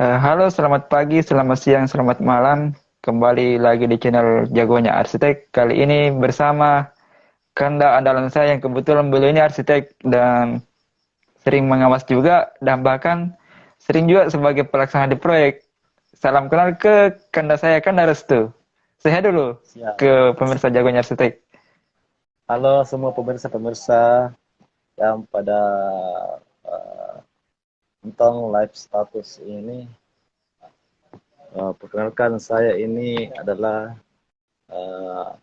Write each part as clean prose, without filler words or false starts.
Halo, selamat pagi, selamat siang, selamat malam. Kembali lagi di channel Jagonya Arsitek. Kali ini bersama Kanda andalan saya yang kebetulan beliau ini arsitek dan sering mengawas juga dan bahkan sering juga sebagai pelaksana di proyek. Salam kenal ke Kanda saya, Kanda Restu. Saya dulu Siap. ke pemirsa Jagonya Arsitek. Halo semua pemirsa-pemirsa yang pada uh, nonton live status ini. Perkenalkan saya ini adalah uh,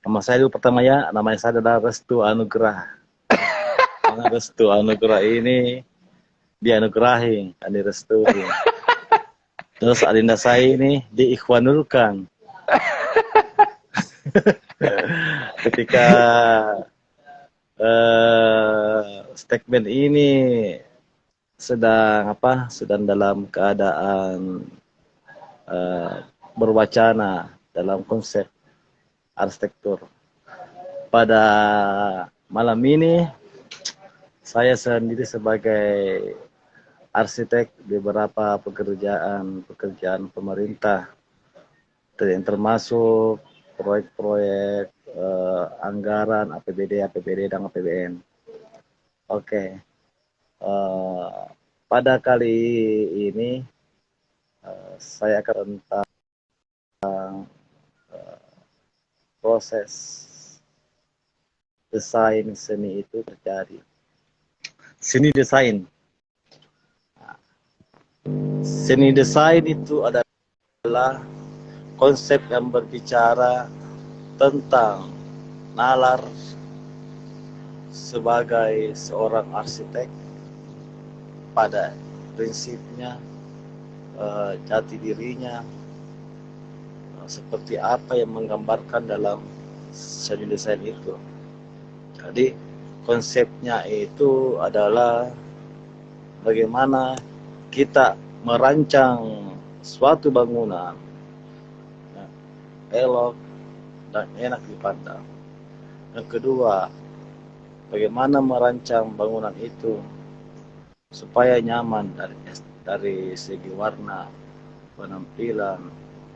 nama saya dulu pertama ya. Nama saya adalah Restu Anugrah. Karena Restu Anugrah ini dianugerahi, direstui. Terus adinda saya ini diikhwanulkan. Ketika statement ini sedang dalam keadaan eh, berwacana dalam konsep arsitektur. Pada malam ini saya sendiri sebagai arsitek di beberapa pekerjaan pemerintah, yang termasuk proyek-proyek anggaran APBD dan APBN. Oke, pada kali ini saya akan tentang proses desain seni itu terjadi. Seni desain. Seni desain itu adalah konsep yang berbicara tentang nalar sebagai seorang arsitek pada prinsipnya, jati dirinya, seperti apa yang menggambarkan dalam seni desain itu. Jadi konsepnya itu adalah bagaimana kita merancang suatu bangunan yang elok dan enak dipandang. Yang kedua, bagaimana merancang bangunan itu supaya nyaman dari segi warna, penampilan,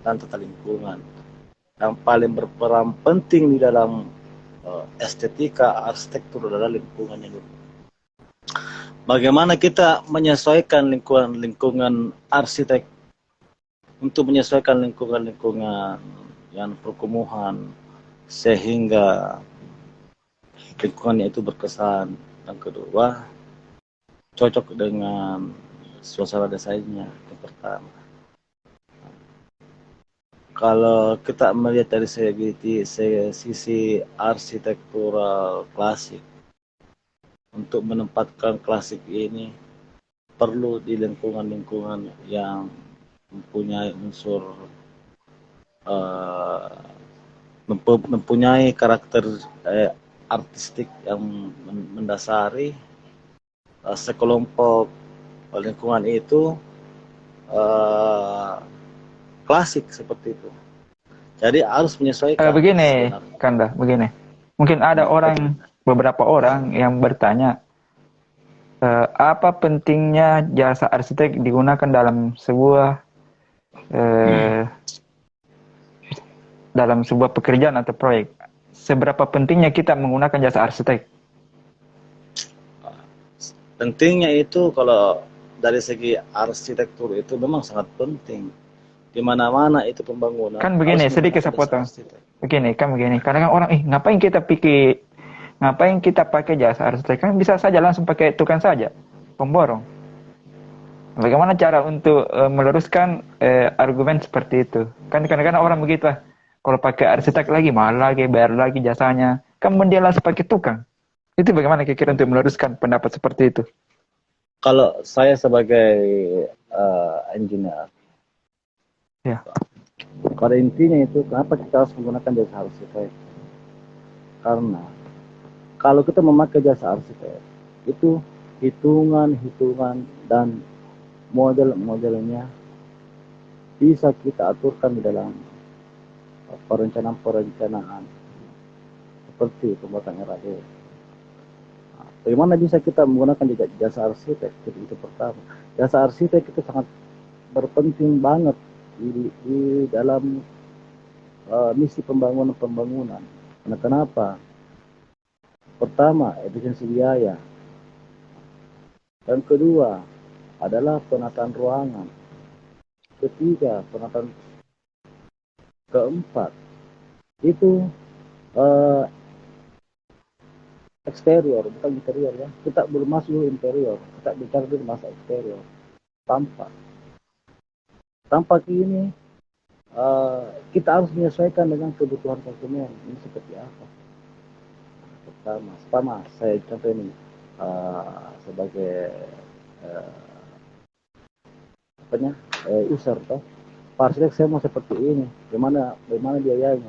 dan tata lingkungan. Yang paling berperan penting di dalam estetika arsitektur adalah lingkungannya. Bagaimana kita menyesuaikan lingkungan arsitek untuk menyesuaikan lingkungan yang perkumuhan sehingga lingkungannya itu berkesan. Yang kedua, cocok dengan suasana desainnya. Yang pertama, kalau kita melihat dari sisi arsitektural klasik, untuk menempatkan klasik ini perlu di lingkungan-lingkungan yang mempunyai unsur uh, mempunyai karakter artistik yang mendasari sekelompok lingkungan itu uh, klasik seperti itu. Jadi harus menyesuaikan Begini, sebenarnya. Kanda, begini. Mungkin ada beberapa orang yang bertanya, apa pentingnya jasa arsitek digunakan eh, dalam sebuah pekerjaan atau proyek? Seberapa pentingnya kita menggunakan jasa arsitek? Pentingnya itu kalau dari segi arsitektur itu memang sangat penting. Di mana-mana itu pembangunan Kan harus begini, sedikit menggunakan saya jasa potong. arsitek. Begini, kan begini. Kadang kan orang, ngapain kita pakai jasa arsitek? Kan bisa saja langsung pakai tukang saja, pemborong. Bagaimana cara untuk meluruskan argumen seperti itu? Kan kadang-kadang orang begitu lah. Kalau pakai arsitek lagi, mahal lagi, bayar lagi jasanya. Kan mending langsung pakai tukang. Itu bagaimana kira-kira untuk meluruskan pendapat seperti itu? Kalau saya sebagai engineer, Ya. pada intinya itu kenapa kita harus menggunakan jasa arsitek? Karena kalau kita memakai jasa arsitek, itu hitungan-hitungan dan model-modelnya bisa kita aturkan di dalam perencanaan-perencanaan seperti pembuatan RAD. Bagaimana bisa kita menggunakan jasa arsitek? Itu pertama. Jasa arsitek itu sangat berpenting banget di dalam misi pembangunan. Karena kenapa? Pertama, efisiensi biaya. Yang kedua adalah penataan ruangan. Ketiga, penataan. Keempat, itu eh, eksterior, bukan interior ya. Kita belum masuk interior, kita bicara dulu masa eksterior. Tampak. Tampak ini kita harus menyesuaikan dengan kebutuhan konsumen. Ini seperti apa? Pertama, saya contoh ini sebagai apanya user toh. Parsitek saya mau seperti ini, bagaimana biayanya?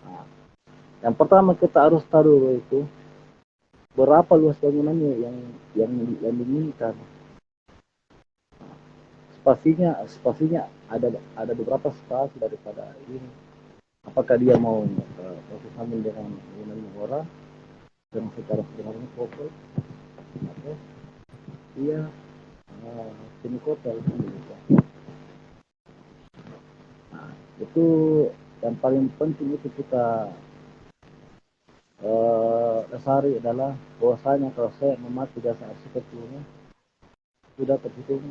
Nah, yang pertama kita harus tahu dulu itu berapa luas bangunannya yang diinginkan. Spasinya ada beberapa spasi daripada ini. Apakah dia mau proses hamil dengan orang yang secara sederhana fokus atau dia semi hotel gitu. Nah, itu yang paling penting itu kita dasari adalah bahwasanya kalau saya memakai jasa arsitekturnya sudah terhitung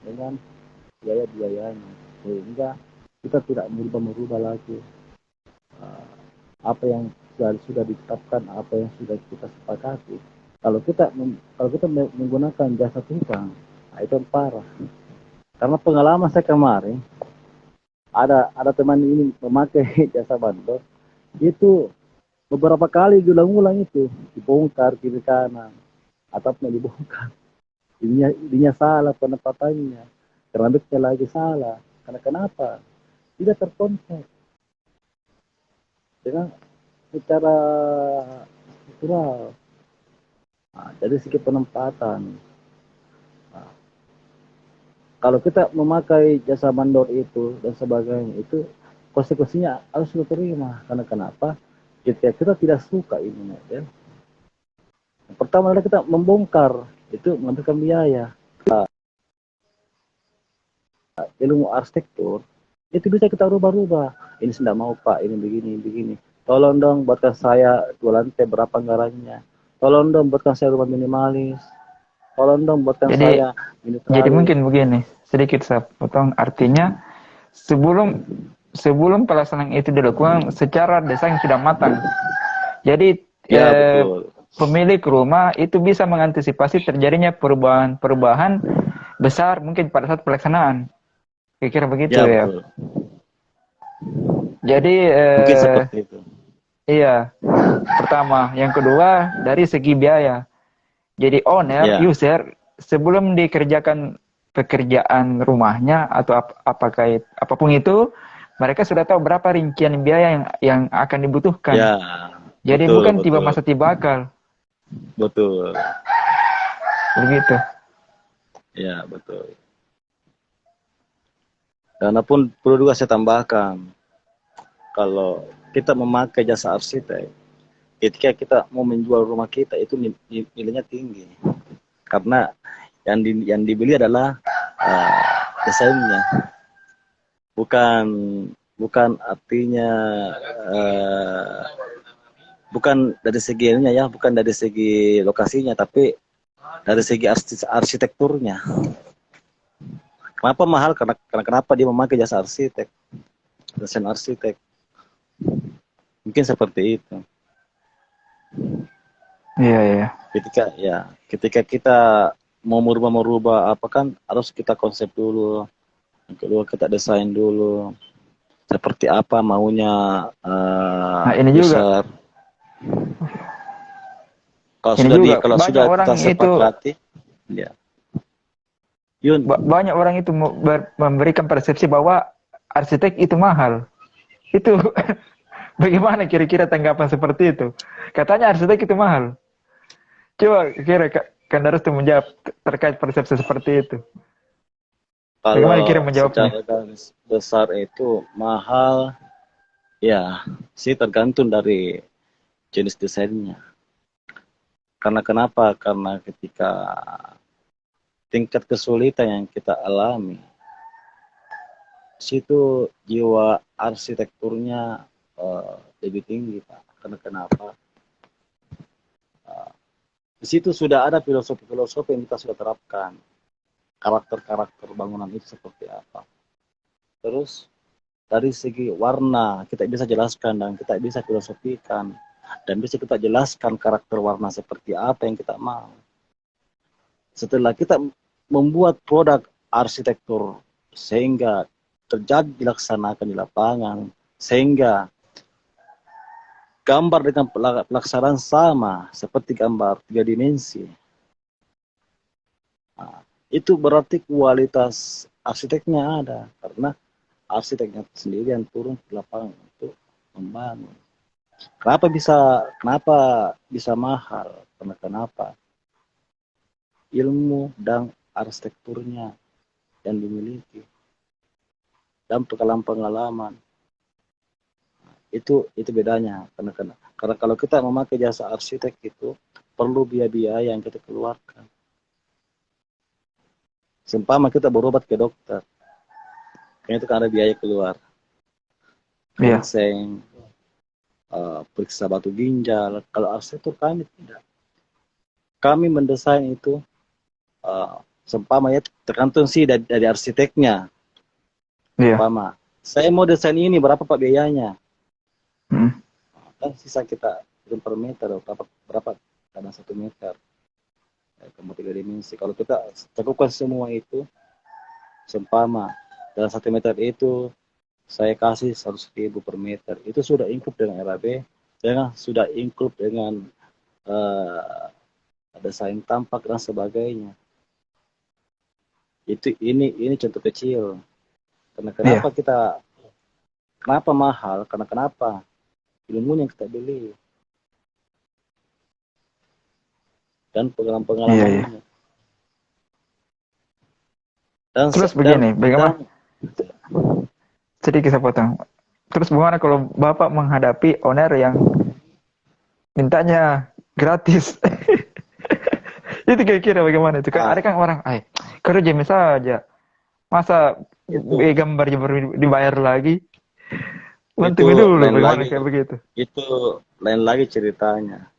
dengan biaya-biayanya sehingga kita tidak merubah lagi apa yang sudah ditetapkan, apa yang sudah kita sepakati. Kalau kita menggunakan jasa tukang, nah itu yang parah. Karena pengalaman saya kemarin ada teman ini memakai jasa bandor, itu beberapa kali diulang-ulang itu dibongkar kiri kanan, atapnya dibongkar, ininya salah penempatannya, keramiknya lagi salah. Karena kenapa? Tidak terkonsep dengan secara struktural. Nah, dari segi penempatan, nah, kalau kita memakai jasa mandor itu dan sebagainya, itu konsekuensinya harus kita terima. Karena kenapa? Kita tidak suka ini, ya. Yang pertama adalah kita membongkar, itu mengambilkan biaya. Ilmu arsitektur itu bisa kita rubah-rubah. Ini tidak mau Pak, ini begini. Tolong dong buatkan saya 2 lantai, berapa anggarannya? Tolong dong buatkan saya rumah minimalis. Tolong dong buatkan saya jadi mungkin begini, sedikit saya potong. Artinya sebelum pelaksanaan itu dilakukan secara desain sudah matang. Jadi ya, betul. Pemilik rumah itu bisa mengantisipasi terjadinya perubahan besar mungkin pada saat pelaksanaan. Kira-kira begitu ya. Betul. Jadi mungkin seperti itu. Iya. Pertama, yang kedua dari segi biaya. Jadi owner, user sebelum dikerjakan pekerjaan rumahnya atau apapun itu, mereka sudah tahu berapa rincian biaya yang akan dibutuhkan. Ya. Jadi betul, bukan betul. tiba masa tiba akal. Betul. Begitu. Ya, betul. Dan pun perlu juga saya tambahkan, kalau kita memakai jasa arsitek, ketika kita mau menjual rumah kita itu nilainya tinggi, karena yang dibeli adalah desainnya, bukan artinya bukan dari segi ininya ya, bukan dari segi lokasinya, tapi dari segi arsitekturnya. Kenapa mahal? Karena kenapa dia memakai jasa arsitek, desain arsitek. Mungkin seperti itu. Iya. Ketika kita mau merubah apa kan harus kita konsep dulu. Yang kedua kita desain dulu. Seperti apa maunya ini user. Juga. Kalau sudah kita sepakati, ya. Banyak orang itu memberikan persepsi bahwa arsitek itu mahal. Itu bagaimana kira-kira tanggapan seperti itu? Katanya arsitek itu mahal. Coba kira Kandarus itu menjawab terkait persepsi seperti itu. Bagaimana kira menjawabnya? Secara garis besar itu mahal, ya sih tergantung dari jenis desainnya. Karena kenapa? Karena ketika tingkat kesulitan yang kita alami situ jiwa arsitekturnya lebih tinggi, Pak. Karena kenapa? Di situ sudah ada filosofi-filosofi yang kita sudah terapkan. Karakter-karakter bangunan itu seperti apa. Terus dari segi warna kita bisa jelaskan dan kita bisa filosofikan dan bisa kita jelaskan karakter warna seperti apa yang kita mau. Setelah kita membuat produk arsitektur sehingga terjadi dilaksanakan di lapangan, sehingga gambar dengan pelaksanaan sama seperti gambar 3 dimensi. Nah, itu berarti kualitas arsiteknya ada, karena arsiteknya sendiri yang turun ke lapangan untuk membangun. Kenapa bisa mahal? Karena kenapa? Ilmu dan arsitekturnya yang dimiliki dan pengalaman. Itu bedanya. Karena kalau kita memakai jasa arsitek itu perlu biaya yang kita keluarkan. Seumpama kita berobat ke dokter, kan itu kan ada biaya keluar. Ginseng, periksa batu ginjal. Kalau arsitektur kami tidak. Kami mendesain itu seumpama ya tergantung sih dari arsiteknya. Seumpama saya mau desain ini, berapa Pak biayanya? Kan sisa kita per meter, berapa karena 1 meter. Kemudian 3 dimensi. Kalau kita cukupkan semua itu, seumpama dalam 1 meter itu saya kasih 100.000 per meter. Itu sudah include dengan RAB, sudah include dengan desain tampak dan sebagainya. Ini contoh kecil. Karena kenapa mahal? Karena kenapa? Ilmunya yang kita beli dan pengalaman-pengalamannya. Terus begini, bagaimana? Sedikit saya potong. Terus bagaimana kalau Bapak menghadapi owner yang mintanya gratis? Itu kira-kira bagaimana itu? Kan ada kan orang, kerja saja, masa gambar dibayar lagi? Nanti dulu bagaimana kayak begitu. Itu lain lagi ceritanya.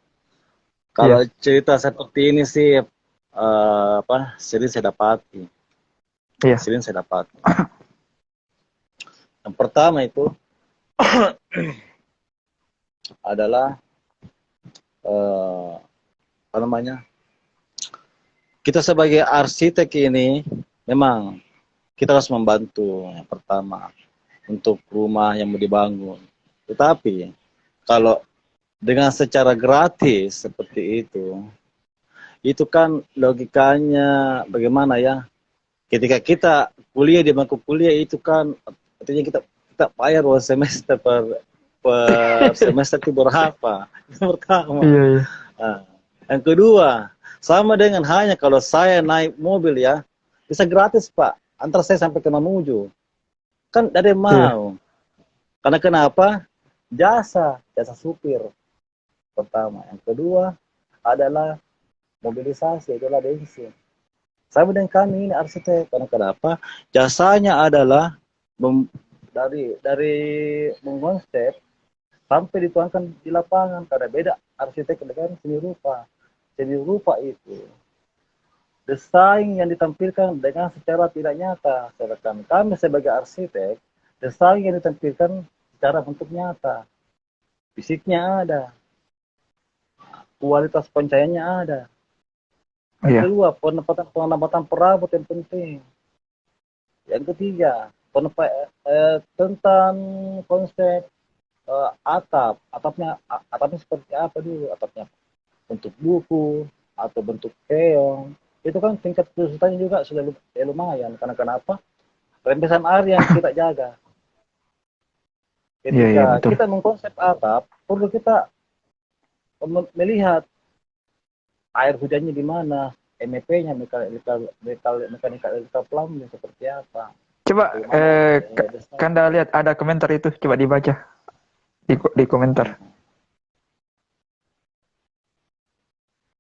Kalau cerita seperti ini sih sering saya dapati. Sering saya dapati. Yang pertama itu adalah kita sebagai arsitek ini memang kita harus membantu yang pertama untuk rumah yang mau dibangun. Tetapi kalau dengan secara gratis seperti itu kan logikanya bagaimana ya? Ketika kita kuliah di bangku kuliah itu kan artinya kita bayar uang semester per semester itu berapa? Yang pertama. Nah, yang kedua, sama dengan hanya kalau saya naik mobil ya, bisa gratis Pak, antar saya sampai ke Mamuju. Kan ada yang mau. Karena kenapa? Jasa supir pertama. Yang kedua adalah mobilisasi, adalah bensin. Sama dengan kami ini arsitek. Karena kenapa? Jasanya adalah dari mengkonsep sampai dituangkan di lapangan. Karena beda arsitek dengan seni rupa. Seni rupa itu desain yang ditampilkan dengan secara tidak nyata. Sedangkan kami sebagai arsitek, desain yang ditampilkan secara bentuk nyata. Fisiknya ada. Kualitas pencahayaannya ada. Yang kedua, penempatan perabot yang penting. Yang ketiga, tentang konsep atapnya seperti apa dulu? Atapnya bentuk buku atau bentuk keong. Itu kan tingkat kesulitannya juga sudah lumayan. Karena kenapa? Rembesan air yang kita jaga. Ketika kita mengkonsep atap, perlu kita melihat air hujannya di mana, MEP-nya, mechanical plumbing seperti apa. Coba Kanda lihat ada komentar itu, coba dibaca di komentar.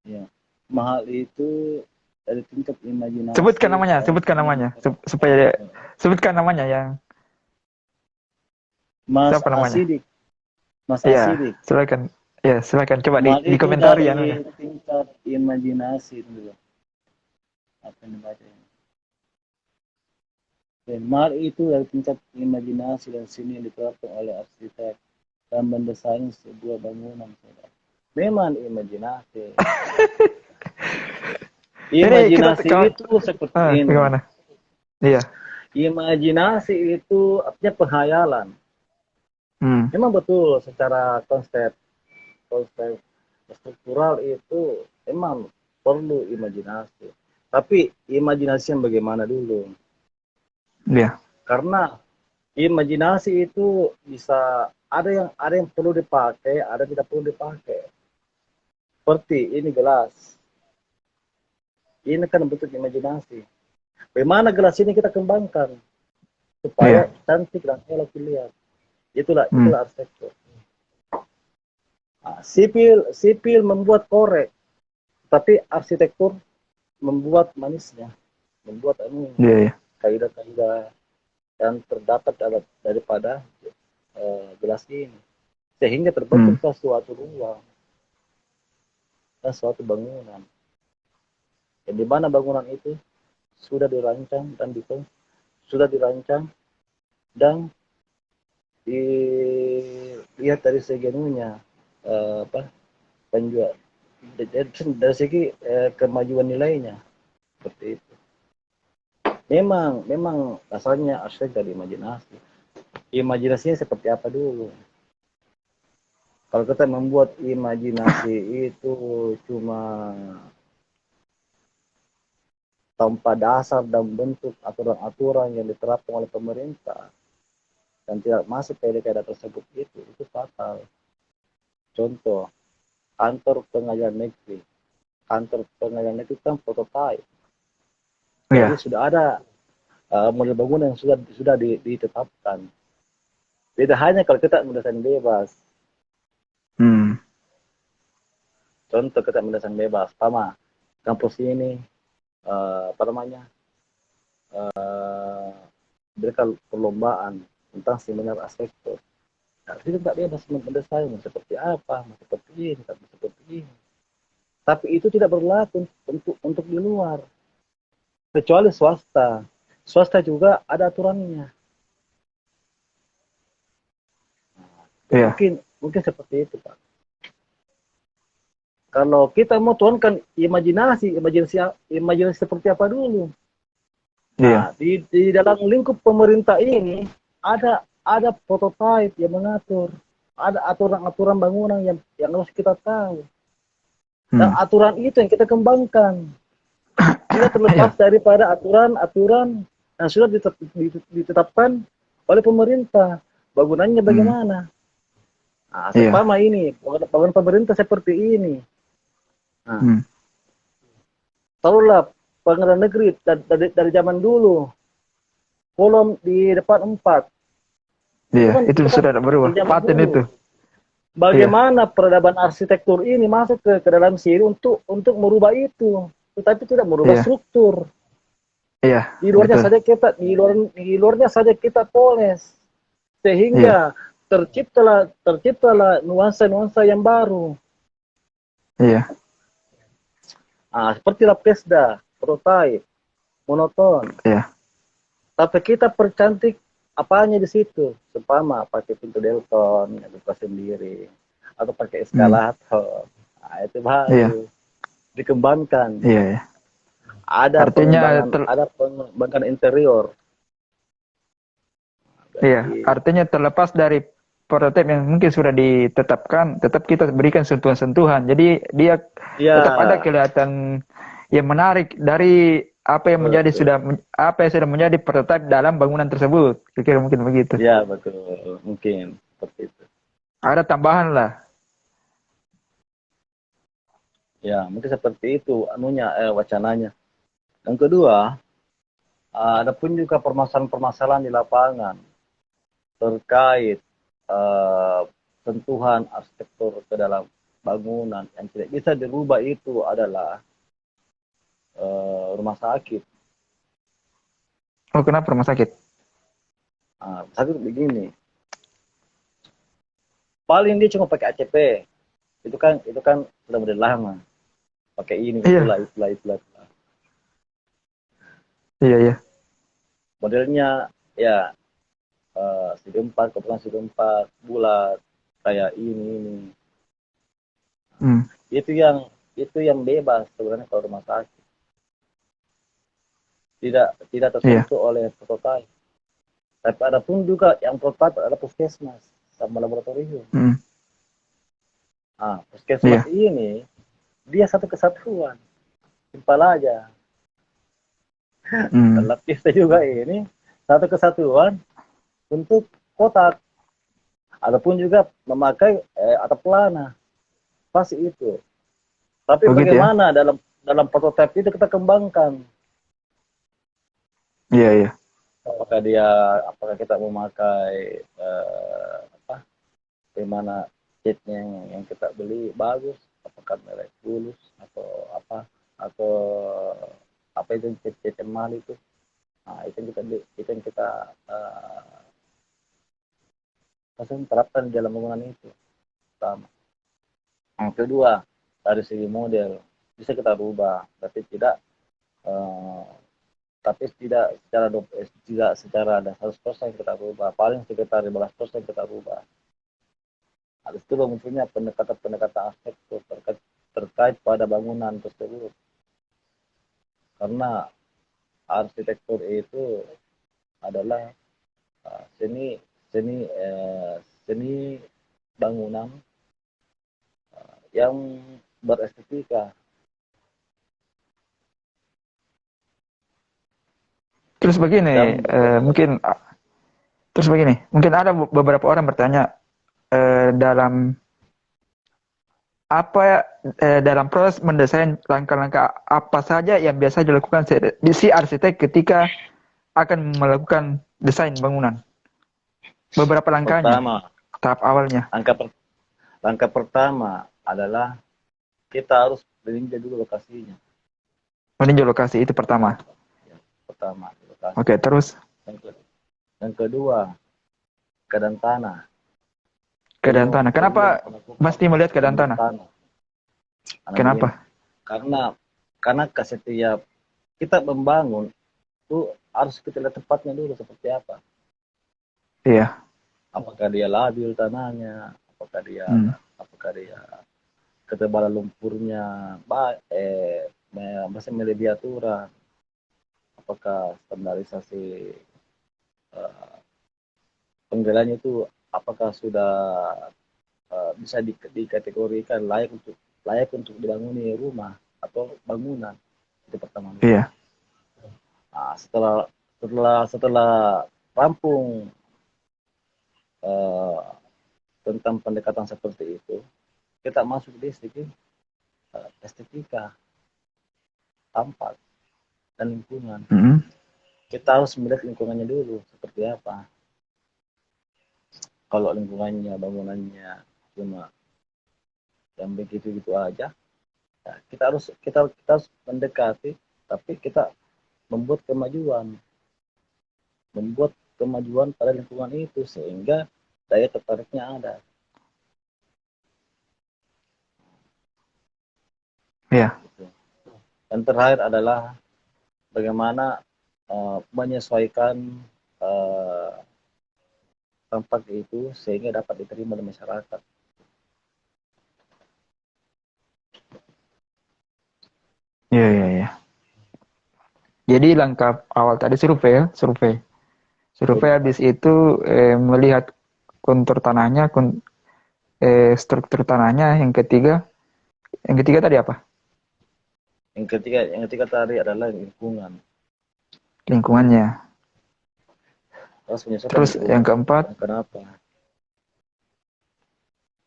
Ya, mahal itu dari tingkat imajinasi. Sebutkan namanya supaya sebutkan namanya yang Mas Siapa namanya? Asidik, Mas Ya, Asidik. silakan. Ya, silakan coba Mal di itu komentari anunya. dari tingkat imajinasi dulu. Apa yang dibaca ini? Dan mal itu dari tingkat imajinasi dan seni yang diterapkan oleh arsitek dan mendesain sebuah bangunan. Memang imajinasi. Ini kita Imajinasi kawan, itu seperti ini. bagaimana? Iya. Imajinasi itu artinya penghayalan. Hmm. Memang betul secara konsep konsep struktural itu memang perlu imajinasi. Tapi imajinasi yang bagaimana dulu? Iya. Karena imajinasi itu bisa ada yang perlu dipakai, ada yang tidak perlu dipakai. Seperti ini gelas. Ini kan bentuk imajinasi. Bagaimana gelas ini kita kembangkan supaya Iya. cantik dan elok dilihat. Itulah Hmm. arsitektur. Nah, sipil membuat korek, tapi arsitektur membuat manisnya, membuat Iya, iya. kaidah-kaidah yang terdapat daripada gelas ini, sehingga Hmm. terbentuklah suatu ruang dan suatu bangunan. Yang di mana bangunan itu sudah dirancang dan sudah dirancang dan dilihat dari segi anunya, apa, penjual dari segi kemajuan nilainya seperti itu. Memang asalnya arsitek dari imajinasi. Imajinasinya seperti apa dulu? Kalau kita membuat imajinasi itu cuma tanpa dasar dan bentuk aturan-aturan yang diterapkan oleh pemerintah dan tidak masuk kaidah-kaidah tersebut, itu fatal. Contoh, kantor pengadilan negeri. Kantor pengadilan negeri kan prototipe. Jadi Iya. sudah ada model bangunan yang sudah ditetapkan. Beda hanya kalau kita mendesain bebas. Hmm. Contoh kita mendesain bebas, sama kampus ini apa namanya, berikan perlombaan tentang seminar arsitektur. Nah, kita tidak bebas mendesain seperti apa, seperti ini, seperti ini. Tapi itu tidak berlaku untuk di luar, kecuali swasta. Swasta juga ada aturannya. Iya. Mungkin seperti itu, Pak. Kalau kita mau tuangkan imajinasi seperti apa dulu? Iya. Nah, di dalam lingkup pemerintah ini ada prototipe yang mengatur, ada aturan-aturan bangunan yang harus kita tahu. Dan Hmm. aturan itu yang kita kembangkan. Tidak terlepas Iya. daripada aturan-aturan yang sudah ditetapkan oleh pemerintah. Bangunannya Hmm. bagaimana? Nah, Iya. seumpama ini, bangunan pemerintah seperti ini. Nah, Hmm. taruhlah pengadilan negeri dari zaman dulu, kolom di depan 4. Iya. Itu Itu kan sudah ada berubah. dari zaman Paten itu. dulu. Iya. Bagaimana peradaban arsitektur ini masuk ke dalam sini untuk merubah itu, tetapi tidak merubah Iya. struktur. Iya. Di luarnya Betul. saja kita poles, Iya. sehingga terciptalah nuansa-nuansa yang baru. Iya. Seperti Lapkesda, prototype, monoton. Iya. Tapi kita percantik apanya di situ, seumpama pakai pintu Delton yang buka sendiri, atau pakai Hmm. eskalator. Itu Iya. baru dikembangkan. Iya. Iya. Ada Artinya pengembangan interior. iya, Jadi, artinya terlepas dari prototipe yang mungkin sudah ditetapkan, tetap kita berikan sentuhan-sentuhan. Jadi dia ya, tetap ada kelihatan yang menarik dari betul. apa yang sudah menjadi prototipe dalam bangunan tersebut. Kira-kira mungkin begitu. Ya, betul. Mungkin seperti itu. Ada tambahan lah. Ya, mungkin seperti itu anunya wacananya. Yang kedua, ada pun juga permasalahan-permasalahan di lapangan terkait sentuhan arsitektur ke dalam bangunan yang tidak bisa dirubah, itu adalah rumah sakit. Oh, kenapa rumah sakit? Sakit begini, Paling dia cuma pakai ACP. Itu kan sudah model lama. Pakai ini, Iya, itulah. iya, iya. Modelnya ya segi 4, kebetulan segi 4, bulat, kayak ini. Hmm, Itu yang bebas sebenarnya kalau rumah sakit. Tidak iya. tersentuh oleh prototipe. Tapi ada pun juga yang prototipe ada puskesmas sama laboratorium. Hmm, Ah, puskesmas iya. ini dia satu kesatuan, simpel aja. Dan Hmm, lapisnya juga ini satu kesatuan untuk kotak. Adapun juga memakai atap pelana, pasti itu. Tapi begitu ya. bagaimana dalam dalam prototipe itu kita kembangkan? Iya, iya. Apakah apakah kita memakai apa? Bagaimana catnya yang kita beli bagus? Apakah merek Bulus atau apa? Atau apa itu cat yang mahal itu? Nah, itu yang kita langsung terapkan di dalam bangunan itu. Pertama. Yang kedua, dari segi model bisa kita rubah, eh, tapi tidak secara ada 100% kita rubah, paling sekitar 15% kita rubah. Habis itu mempunyai pendekatan aspek terkait pada bangunan tersebut, karena arsitektur itu adalah seni seni seni bangunan yang berestetika. Terus begini, yang ber- mungkin ada beberapa orang bertanya dalam dalam proses mendesain langkah-langkah apa saja yang biasa dilakukan si arsitek ketika akan melakukan desain bangunan. Beberapa langkahnya, Pertama, tahap awalnya. langkah per- langkah pertama adalah kita harus meninjau dulu lokasinya. Meninjau lokasi itu pertama. Ya, pertama lokasi. Oke, terus Yang, ke- yang kedua, keadaan tanah. keadaan tanah. Kenapa Sebelum melakukan mesti melihat keadaan penunjuk tanah? tanah. Karena begini, Kenapa? karena ke setiap kita membangun itu harus kita lihat tempatnya dulu seperti apa. Iya. Apakah dia labil tanahnya, Hmm. apakah dia ketebalan lumpurnya, masih melebihi aturan, apakah standarisasi uh, penggalanya itu apakah sudah bisa dikategorikan layak untuk dibangun rumah atau bangunan. Itu pertama dulu. Iya. Nah, setelah rampung uh, tentang pendekatan seperti itu, kita masuk di segi estetika, tampak, dan lingkungan. Hmm. Kita harus melihat lingkungannya dulu seperti apa. Kalau lingkungannya, bangunannya cuma yang begitu-gitu aja, ya kita harus mendekati, tapi kita membuat kemajuan pada lingkungan itu sehingga daya tertariknya ada. Iya. Gitu. Dan terakhir adalah bagaimana menyesuaikan uh, tempat itu sehingga dapat diterima oleh masyarakat. Iya, iya, iya. Jadi langkah awal tadi survei ya, survei. Survei Sur- habis itu melihat kontur tanahnya, struktur tanahnya. Yang ketiga tadi apa? yang ketiga tadi adalah lingkungan. Lingkungannya. Harus menyesuaikan Terus yang lingkungan. keempat, Kenapa?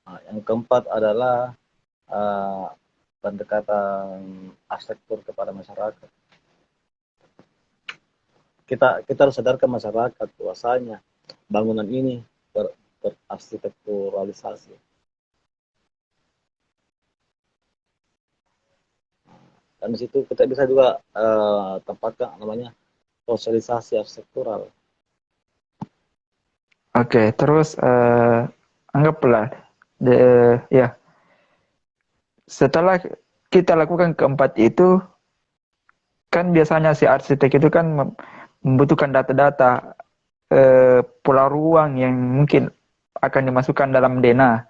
Nah, yang keempat adalah uh, pendekatan arsitektur kepada masyarakat. Kita harus sadarkan masyarakat bahwasanya bangunan ini berarsitekturalisasi. Dan di situ kita bisa juga tempatkan namanya sosialisasi arsitektural. oke. Terus anggaplah Ya, setelah kita lakukan keempat itu, kan biasanya si arsitek itu kan membutuhkan data-data pola ruang yang mungkin akan dimasukkan dalam DNA.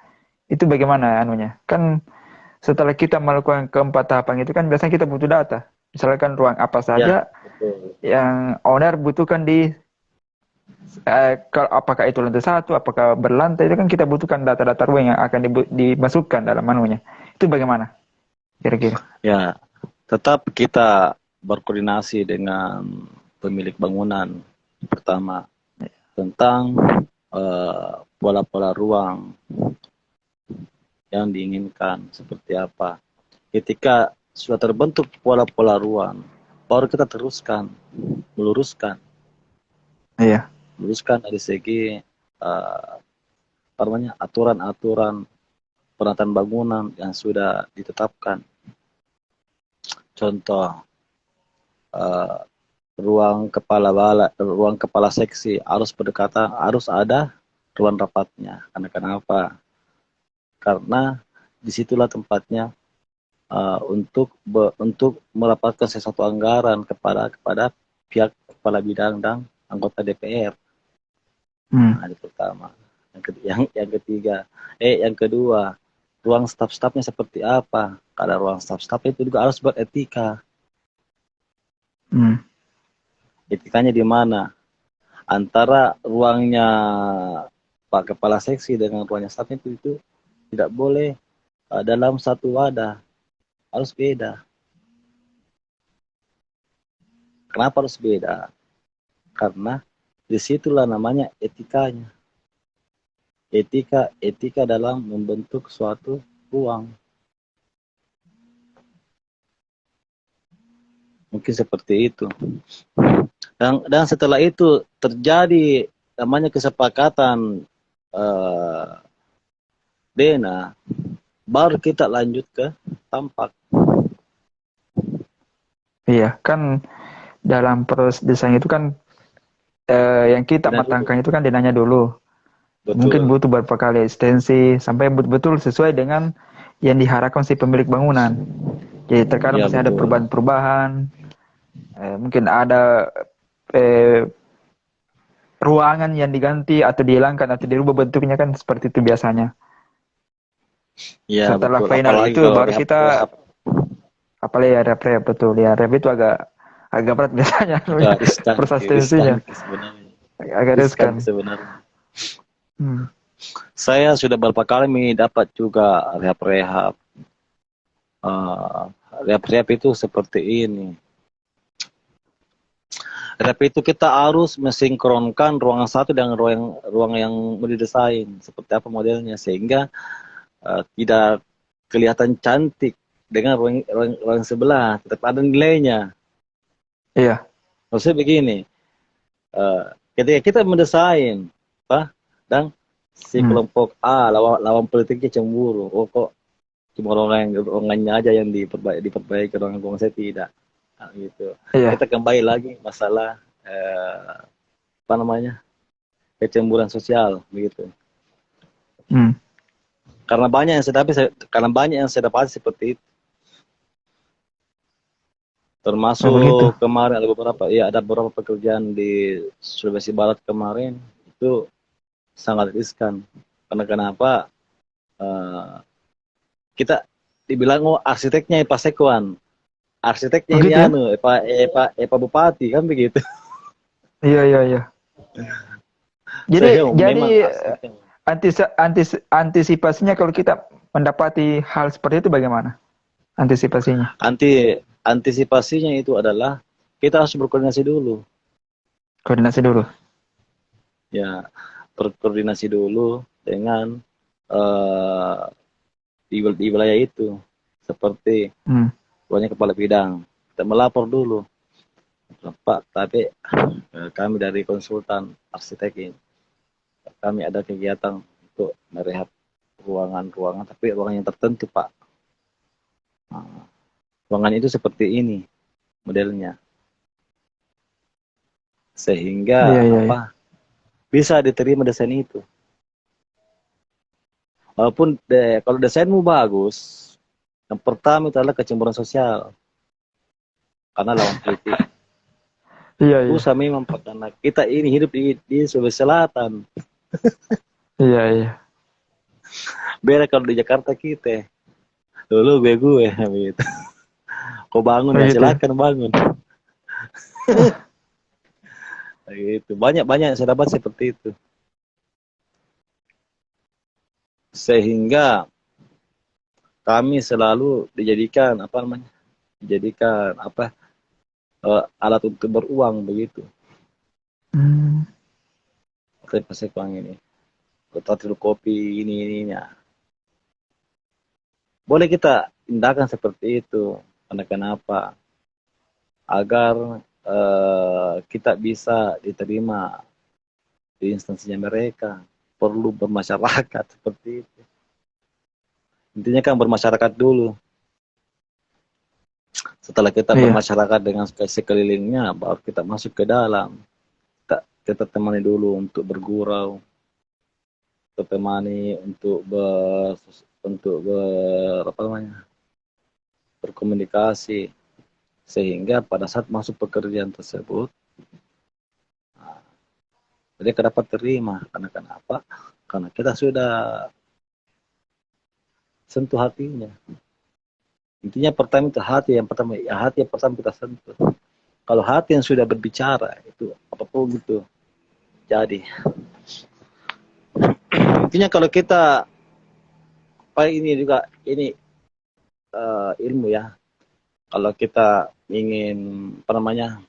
Itu bagaimana anunya? Kan setelah kita melakukan keempat tahapan itu kan biasanya kita butuh data. Misalkan ruang apa Ya, saja betul. yang owner butuhkan di apakah itu lantai satu, apakah berlantai, itu kan kita butuhkan data-data ruang yang akan dimasukkan dalam manunya. Itu bagaimana kira-kira? Ya, tetap kita berkoordinasi dengan pemilik bangunan pertama tentang pola-pola ruang yang diinginkan seperti apa. Ketika sudah terbentuk pola-pola ruang, baru kita teruskan, meluruskan, Iya. meluruskan dari segi apa namanya, aturan-aturan penataan bangunan yang sudah ditetapkan. Contoh, eh, ruang kepala seksi harus berdekatan, harus ada ruang rapatnya. Karena kenapa? Karena disitulah tempatnya untuk merapatkan sesuatu anggaran kepada pihak kepala bidang dan anggota DPR. Nah, itu pertama. Yang ketiga, yang kedua, ruang staf-stafnya seperti apa? Karena ruang staf-staf itu juga harus beretika. Etikanya di mana? Antara ruangnya Pak Kepala Seksi dengan ruangnya staf itu tidak boleh dalam satu wadah, harus beda. Kenapa harus beda? Karena disitulah namanya etikanya. Etika dalam membentuk suatu ruang. Mungkin seperti itu. Dan setelah itu terjadi namanya kesepakatan Dena, baru kita lanjut ke tampak. Iya, kan dalam proses desain itu kan yang kita Dena dulu. matangkan itu kan denanya dulu. Mungkin Betul. butuh beberapa kali ekstensi sampai betul-betul sesuai dengan yang diharapkan si pemilik bangunan. Jadi terkadang Ya, masih ada betul. perubahan-perubahan, mungkin ada ruangan yang diganti atau dihilangkan atau dirubah bentuknya kan seperti itu biasanya. Ya, Setelah betul. final Apalagi itu kalau baru kita rehab apalagi ya rep betul ya rep itu agak agak berat biasanya agak riskan, proses riskan tensinya sebenarnya. agak Riskan riskan. sebenarnya. Hmm. Saya sudah beberapa kali dapat juga rehab-rehab. Uh, rehab-rehab itu seperti ini. Rehab itu kita harus mensinkronkan ruangan satu dengan ruang yang mau didesain. Seperti apa modelnya. Sehingga tidak kelihatan cantik dengan ruang sebelah. Tetap ada nilainya. Iya. Maksudnya begini. Ketika kita mendesain, dan si kelompok A lawan politiknya cemburu, kok cuma ruangannya aja yang diperbaiki ruangan saya tidak, nah, gitu. Iya. Kita kembali lagi masalah apa namanya, kecemburuan sosial begitu. Karena banyak yang saya dapat seperti itu. Oh, begitu. Termasuk kemarin ada beberapa pekerjaan di Sulawesi Barat kemarin itu sangat riskan. Karena kenapa? Kita dibilang arsiteknya Pak Sekwan, arsiteknya Oh, ini gitu ya. Pak Bupati kan begitu. Iya, iya, iya. Saya Jadi memang arsitek. antisipasinya kalau kita mendapati hal seperti itu bagaimana? Antisipasinya. Antisipasinya itu adalah kita harus berkoordinasi dulu. Koordinasi dulu. Ya, berkoordinasi dulu dengan di wilayah itu. Seperti banyak kepala bidang. Kita melapor dulu. Pak, tapi kami dari konsultan arsitek ini, kami ada kegiatan untuk merehab ruangan-ruangan, tapi ruangan yang tertentu, Pak. Nah, ruangan itu seperti ini modelnya. Sehingga Iya, iya, iya. bisa diterima desain itu. Walaupun kalau desainmu bagus, yang pertama itu adalah kecemburuan sosial karena lawan politik. Iya, iya. Susah memang Pak, karena kita ini hidup di Sulawesi Selatan. Iya, iya. Beda kalau di Jakarta kita. Dulu gue gitu. Kau bangun Oh, ya gitu ya. silakan bangun. Gitu. Banyak yang saya dapat seperti itu. Sehingga kami selalu dijadikan apa namanya? Dijadikan apa? Alat untuk beruang begitu. Hmm. Pasek uang ini. Kotak kopi ininya. Boleh kita tindakan seperti itu. Karena kenapa? Agar kita bisa diterima di instansinya mereka. Perlu bermasyarakat seperti itu. Intinya kan bermasyarakat dulu. Setelah kita Iya. bermasyarakat dengan sekelilingnya, baru kita masuk ke dalam. Kita temani dulu untuk bergurau, kita temani untuk apa namanya, berkomunikasi, sehingga pada saat masuk pekerjaan tersebut, mereka dapat terima. Karena kenapa? Karena kita sudah sentuh hatinya. Intinya pertama itu hati yang pertama, hati yang pertama kita sentuh. Kalau hati yang sudah berbicara, itu apapun gitu. Jadi, intinya kalau kita, apa ini juga, ini ilmu ya. Kalau kita ingin, apa namanya,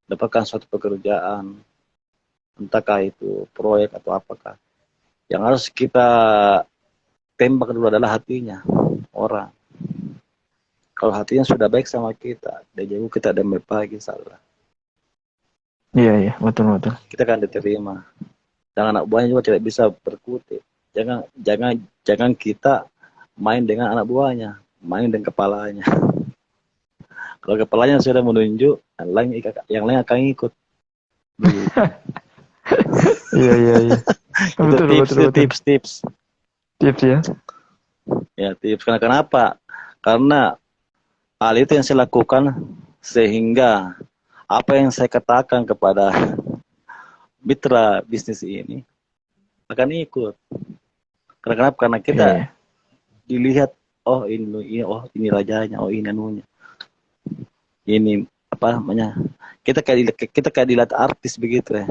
dapatkan suatu pekerjaan, entahkah itu proyek atau apakah, yang harus kita tembak dulu adalah hatinya orang. Kalau hatinya sudah baik sama kita, dari jauh kita damai pagi salah. Iya, iya, betul, betul. Kita akan diterima. Dan anak buahnya juga tidak bisa berkutik. Jangan kita main dengan anak buahnya, main dengan kepalanya. Kalau kepalanya sudah menunjuk, yang lain akan ikut. Iya, iya, iya. Itu Betul, betul, betul. tips. Tips ya. Ya, tips. Kenapa? Karena hal itu yang saya lakukan sehingga apa yang saya katakan kepada mitra bisnis ini akan ikut. Karena kenapa? Karena kita Iya, iya. dilihat, oh ini rajanya, oh ini anunya. Ini apa namanya? Kita kayak dilihat artis begitu ya.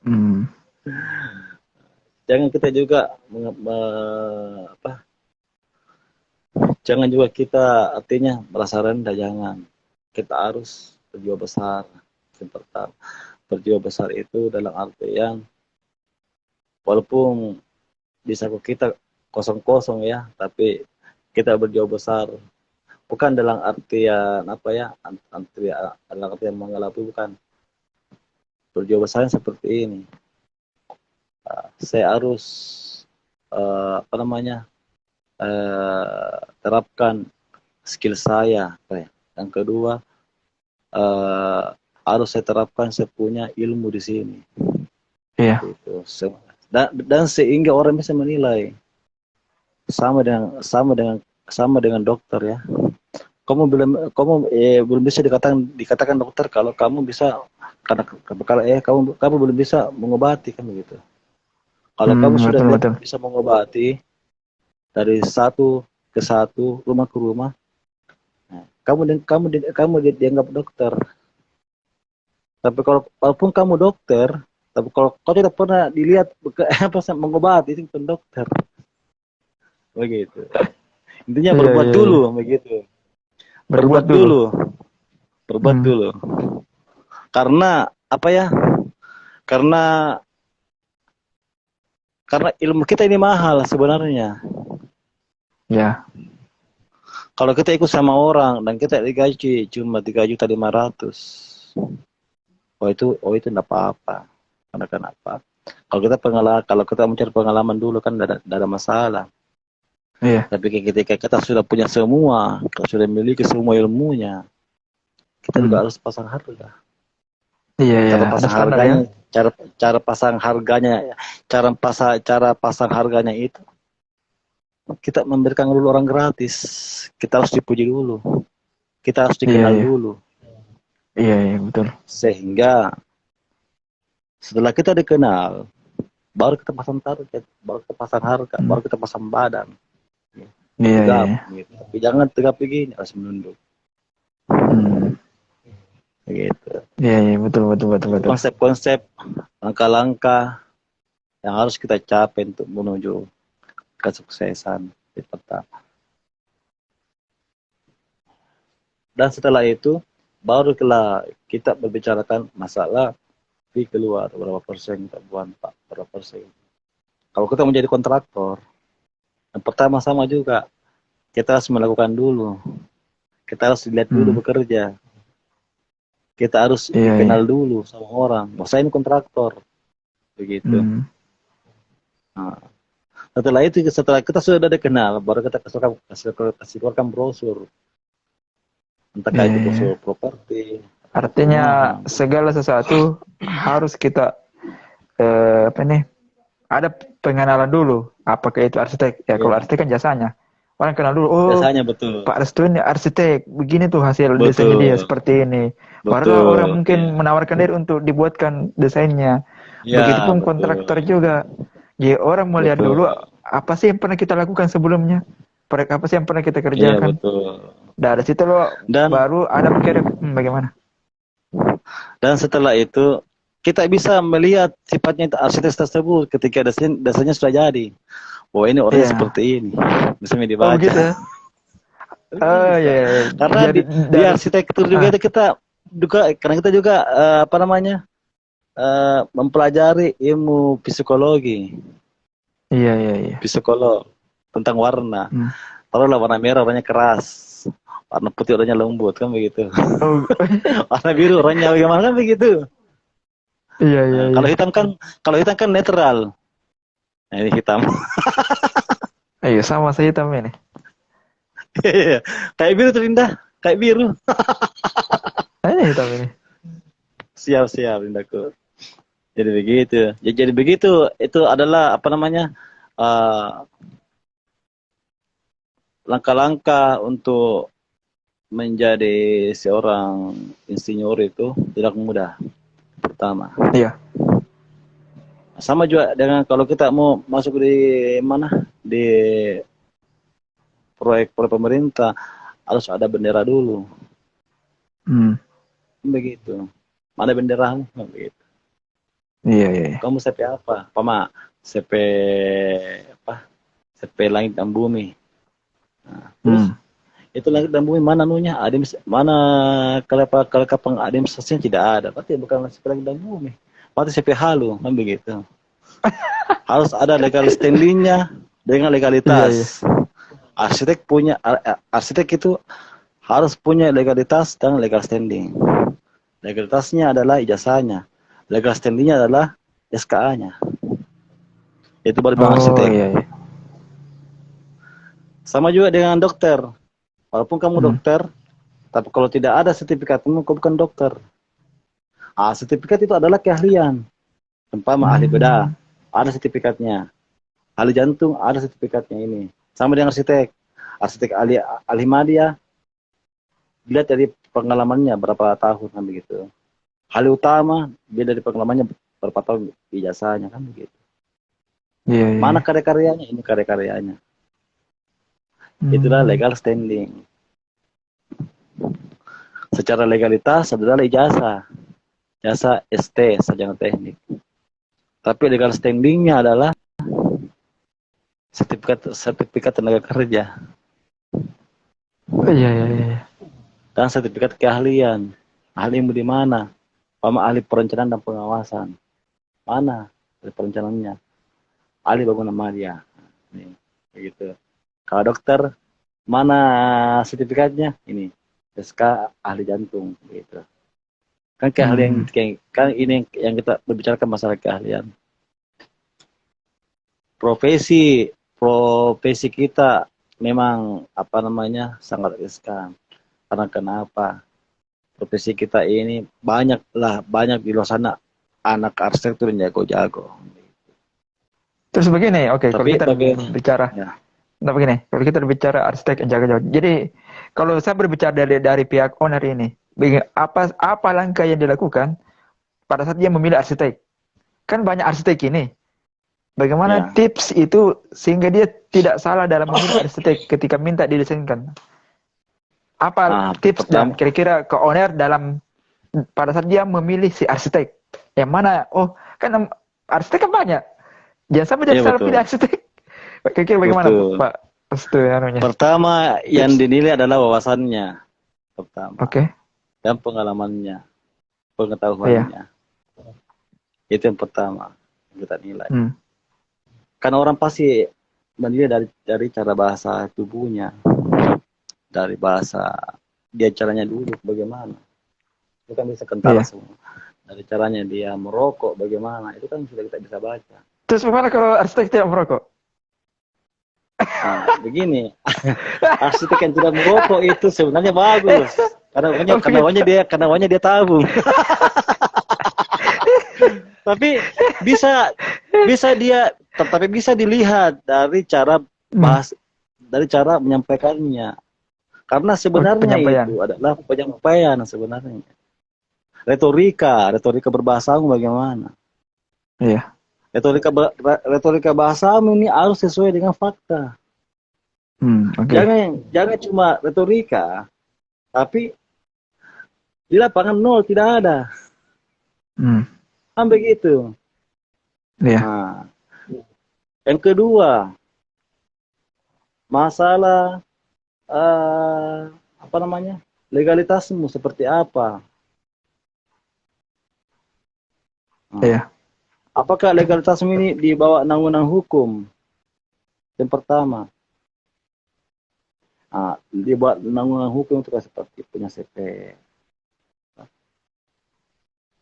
Hmm. Jangan kita juga jangan juga kita artinya merasa rendah, jangan. Kita harus berjiwa besar. Yang pertama, berjiwa besar itu dalam artian walaupun di saku kita kosong-kosong ya, tapi kita berjiwa besar. Bukan dalam artian apa ya, dalam artian mengelabui, bukan. Berjiwa besar seperti ini. Saya harus apa namanya, terapkan skill saya. Yang kedua, harus saya terapkan, saya punya ilmu di sini. Iya. Gitu. Dan sehingga orang bisa menilai sama dengan dokter ya. Kamu belum bisa dikatakan dokter kalau kamu bisa, karena kamu belum bisa mengobati kan begitu. Kalau kamu sudah Betul. bisa mengobati dari satu ke satu, rumah ke rumah, nah, kamu dianggap dokter. Tapi walaupun kamu dokter, tapi kalau kau tidak pernah dilihat mengobati, itu bukan dokter. Begitu. Intinya berbuat dulu, begitu. Berbuat dulu. Berbuat dulu. Karena apa ya? Karena ilmu kita ini mahal sebenarnya. Ya. Kalau kita ikut sama orang dan kita digaji cuma 3.500.000, oh itu enggak apa-apa. Karena kenapa? Kalau kita mencari pengalaman dulu kan tidak ada masalah. Iya. Tapi ketika kita sudah punya semua, kita sudah memiliki semua ilmunya, kita juga harus pasang harga. Iya, iya, Cara ada pasang standar ya. harganya, cara pasang harganya, cara pasang harganya itu kita memberikan dulu orang gratis. Kita harus dipuji dulu. Kita harus Iya, dikenal iya, dulu. iya, iya, betul. Sehingga setelah kita dikenal, baru kita pasang target, baru kita pasang harga, Hmm. baru kita pasang badan. Iya, iya, Tegap, iya. gitu. Tapi jangan tegap begini, harus menunduk. Hmm. Gitu. Iya, iya, betul, betul, betul, Itu betul. konsep-konsep, langkah-langkah yang harus kita capai untuk menuju kesuksesan di pertama. Dan setelah itu, baru kita berbicarakan masalah fee keluar, berapa persen kita buat, Pak, berapa persen. Kalau kita menjadi kontraktor, yang pertama sama juga, kita harus melakukan dulu. Kita harus dilihat dulu Hmm. bekerja. Kita harus Iya, iya. dikenal dulu sama orang. Oh, saya ini kontraktor. Begitu. Hmm. Nah, setelah kita sudah dikenal, baru kita kasih keluarkan brosur. Entah Iya, itu iya. brosur properti, atau Artinya perumahan. segala sesuatu harus kita apa nih? Ada pengenalan dulu. Apakah itu arsitek? Ya, kalau Iya, arsitek kan jasanya. Orang kenal dulu. Oh, biasanya betul. Pak Restu ini arsitek. Begini tuh hasil desainnya dia Betul. seperti ini. Barulah orang Betul. mungkin Iya. menawarkan diri untuk dibuatkan desainnya. Iya, Begitupun betul. kontraktor juga. Jadi orang melihat dulu Betul. apa sih yang pernah kita lakukan sebelumnya. Proyek apa sih yang pernah kita Iya, kerjakan. betul. Dari situ lo Dan baru ada pikir bagaimana. dan setelah itu kita bisa melihat sifatnya arsitek tersebut ketika dasarnya sudah jadi. Oh, ini orangnya Iya. seperti ini. Bisa Oh dibaca. begitu ya. Oh Bisa. iya, iya. Karena Jadi di dari arsitektur juga ah itu kita juga karena kita juga apa namanya? Mempelajari ilmu psikologi, iya, iya, iya. psikolog tentang warna. Hmm. Taruhlah warna merah orangnya keras, warna putih orangnya lembut kan begitu. Oh Warna biru orangnya bagaimana kan begitu. iya, iya, Nah, iya. kalau hitam kan netral. Nah, ini hitam. Ayo sama saya hitam ini. Kayak biru terindah, kayak biru. Ini hitam ini. Siap-siap Indaku. Jadi begitu. Jadi begitu. Itu adalah apa namanya? eh, langkah-langkah untuk menjadi seorang insinyur itu tidak mudah. Pertama. Iya. Sama juga dengan kalau kita mau masuk di mana? Di proyek-proyek pemerintah harus ada bendera dulu. Hmm. Begitu. Mana benderamu? Begitu. Iya, iya, iya. Kamu CP apa? Pama, CP apa? CP langit dan bumi. Nah, terus Hmm. itu langit dan bumi mana nunya? Mana kalau kapang administrasinya tidak ada. Berarti bukan CP langit dan bumi. Berarti CP halu, kan begitu. Harus ada legal standingnya dengan Iya, iya. legalitas. Arsitek itu harus punya legalitas dan legal standing. Legalitasnya adalah ijazahnya. Legal standingnya adalah SKA-nya. Itu baru bilang Oh arsitek. iya, iya. Sama juga dengan dokter. Walaupun kamu Hmm. dokter, tapi kalau tidak ada sertifikatmu, kau bukan dokter. Sertifikat itu adalah keahlian. Umpama ahli bedah, ada sertifikatnya. Ahli jantung, ada sertifikatnya ini. Sama dengan arsitek. Arsitek ahli media, dilihat dari pengalamannya berapa tahun kan begitu. Hal utama dia dari pengalamannya berapa tahun ijazahnya kan begitu. Iya, iya, Mana iya. karya-karyanya? Ini karya-karyanya. Itulah Hmm. legal standing. Secara legalitas adalah ijazah. Jasa ST, sarjana teknik. Tapi legal standingnya adalah sertifikat tenaga kerja Oh, iya, iya, iya. dan sertifikat keahlian. Ahlimu di mana? Pama ahli perencanaan dan pengawasan. Mana ahli perencanaannya? Ahli bangunan media. Nih, begitu. Kalau dokter, mana sertifikatnya? Ini, SK ahli jantung, gitu. Kan keahlian, Hmm. kan ini yang kita berbicarakan masalah keahlian. Profesi kita memang apa namanya sangat riskan. Karena kenapa? profesi kita ini banyak di luar sana anak arsitektur yang jago-jago. Terus begini, oke, kalau Tapi kita bicara, ya, nah begini, kalau kita berbicara arsitek yang jaga-jaga. Jadi kalau saya berbicara dari pihak owner ini, apa langkah yang dilakukan pada saat dia memilih arsitek? Kan banyak arsitek ini. Bagaimana ya. tips itu sehingga dia tidak salah dalam memilih arsitek ketika minta didesainkan? Apa tips dan kira-kira ke owner dalam pada saat dia memilih si arsitek? Yang mana? Oh, kan arsitek kan banyak. Jangan sampai dia salah pilih arsitek. Kira-kira bagaimana, Pak? Pertama yang dinilai adalah wawasannya. Pertama. Oke. Dan pengalamannya, pengetahuannya. Itu yang pertama kita nilai. Karena orang pasti menilai dari cara bahasa tubuhnya, dari bahasa dia caranya duduk bagaimana, itu kan bisa kentara semua. Dari caranya dia merokok bagaimana, itu kan sudah kita bisa baca. Terus bagaimana kalau arsitek tidak merokok? Nah, begini, arsitek yang tidak merokok itu sebenarnya bagus, karena wanya dia tabung. Tapi bisa dilihat dari cara dari cara menyampaikannya. Karena sebenarnya itu adalah penyampaian sebenarnya. Retorika berbahasamu bagaimana? Iya. Retorika bahasamu ini harus sesuai dengan fakta. Jangan cuma retorika, tapi di lapangan nol tidak ada. Kan begitu. Iya. Nah, yang kedua, masalah legalitasmu seperti apa? Iya. Apakah legalitasmu ini di bawah undang-undang hukum? Yang pertama. Di bawah undang-undang hukum itu seperti punya CP.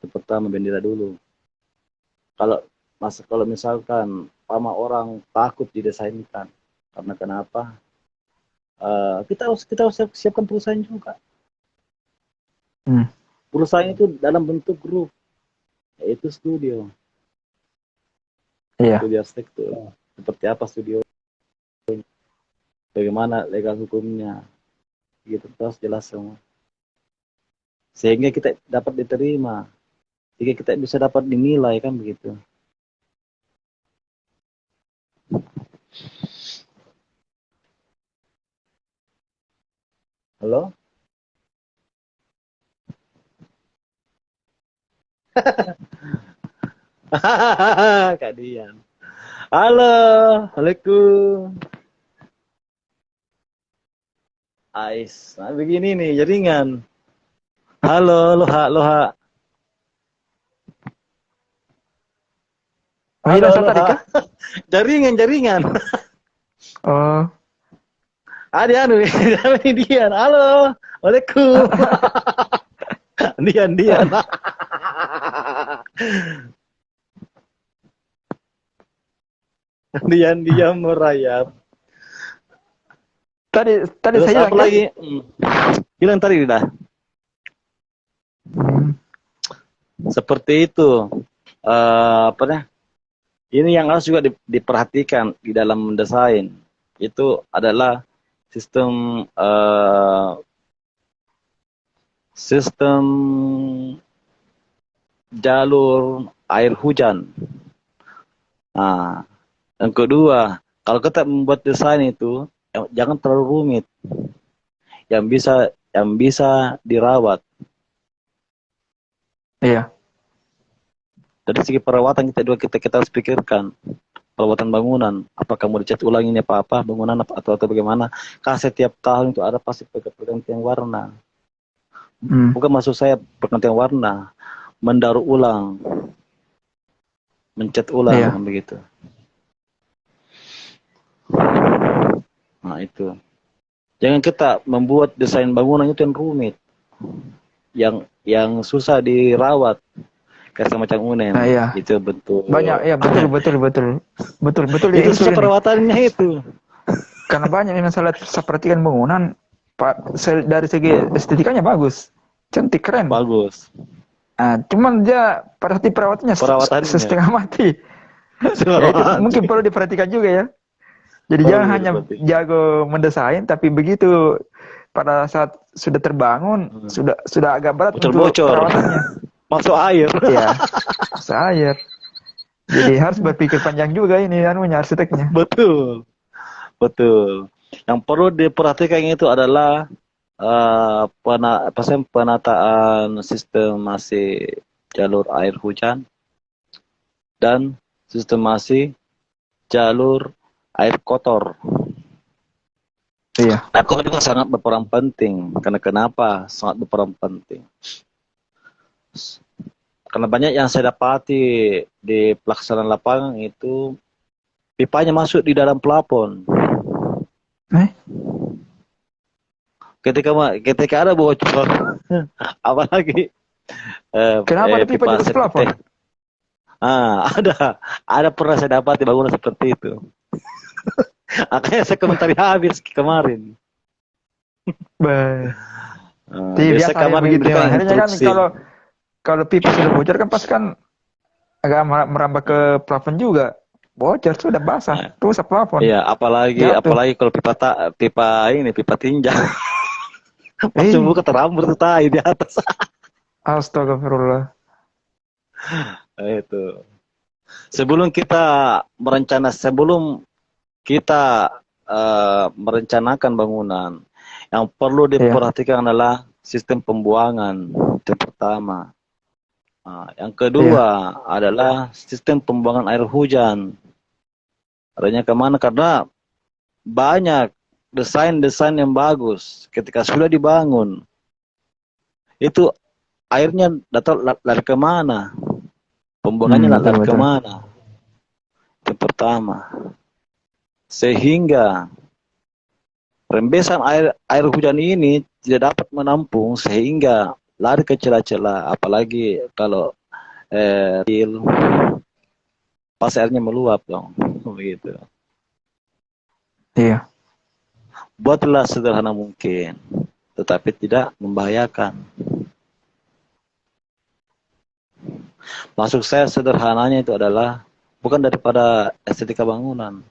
Yang pertama bendera dulu. Kalau misalkan orang takut didesainkan, karena kenapa? Kita harus siapkan perusahaan juga. Perusahaan itu dalam bentuk grup, yaitu studio. Iya. Studio arsitektur. Seperti apa studio? Bagaimana legal hukumnya? Gitu terus jelas semua. Sehingga kita dapat diterima. Sehingga kita bisa dapat dinilai, kan begitu. Halo? Kak Dian. Halo, Assalamualaikum. Ais, nah begini nih, jaringan. Halo, Loha. Halo, Loha. Jaringan. Oh. Anu, ini Dian. Halo, Waalaikum. Dian. Dian merayap. Tadi terus saya apa lagi? Bilang tadi dah. Seperti itu. Ini yang harus juga diperhatikan di dalam mendesain. Itu adalah sistem jalur air hujan. Nah, yang kedua, kalau kita membuat desain itu jangan terlalu rumit. Yang bisa dirawat. Iya. Dari segi perawatan kita harus pikirkan perawatan bangunan, apakah mau dicat ulang ini apa bangunan atau bagaimana? Karena setiap tahun itu ada pasti pergantian warna. Bukan maksud saya pergantian warna, mendaur ulang, mencat ulang, begitu. Nah itu, jangan kita membuat desain bangunan itu yang rumit, yang susah dirawat. Kayak semacam UNEM, itu betul. Banyak, ya betul. Itu susah perawatannya itu. Karena banyak masalah seperti kan bangunan, dari segi estetikanya bagus, cantik, keren. bagus. Cuman dia perawatannya Perawatannya setengah mati. Ya itu mati. mungkin perlu diperhatikan juga ya. Jadi jangan Perlu hanya diperhatikan. jago mendesain, tapi begitu pada saat sudah terbangun, sudah agak berat untuk Bocor-bocor, perawatannya. masuk air. Ya, saya. Jadi harus berpikir panjang juga ini anunya arsiteknya. Betul, betul. Yang perlu diperhatikan itu adalah penataan sistemasi jalur air hujan dan sistemasi jalur air kotor. Iya. Air kotor juga sangat berperan penting. Karena kenapa? Sangat berperan penting. Karena banyak yang saya dapati di pelaksanaan lapangan itu pipanya masuk di dalam plafon. Ketika ada bocor, apalagi Kenapa ada pipa di atas plafon? Ada pernah saya dapat di bangunan seperti itu. Akhirnya saya komentari habis kemarin. Biasa kemarin begitu ya. Akhirnya kan instruksi. kalau pipa sudah bocor kan pas kan agak merambah ke plafon juga. Bocor sudah basah, rusak plafon. Iya, apalagi kalau pipa tinja. Masuk buka terambur tuh tai di atas. Astagfirullah. Itu. Sebelum kita merencanakan bangunan, yang perlu diperhatikan adalah sistem pembuangan. Itu pertama. Yang kedua adalah sistem pembuangan air hujan. Arahnya kemana? Karena banyak desain-desain yang bagus ketika sudah dibangun itu airnya lari kemana, pembuangannya lari kemana, itu pertama. Sehingga rembesan air hujan ini tidak dapat menampung sehingga lari ke celah-celah, apalagi kalau pas airnya meluap dong, begitu. Iya. Buatlah sederhana mungkin, tetapi tidak membahayakan. Maksud saya sederhananya itu adalah bukan daripada estetika bangunan.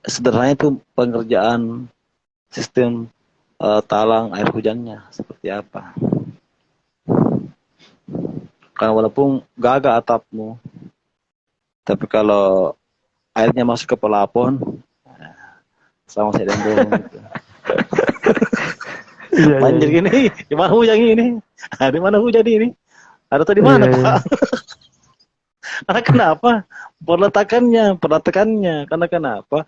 Sederhananya itu pengerjaan sistem talang air hujannya seperti apa. Karena walaupun gagah atapmu, tapi kalau airnya masuk ke pelapon, sama saya dan dorong gitu. Banjir gini, di mana hujan ini? Di mana hujan ini? Ada tadi mana, Pak? Karena kenapa? Peletakannya. Karena kenapa?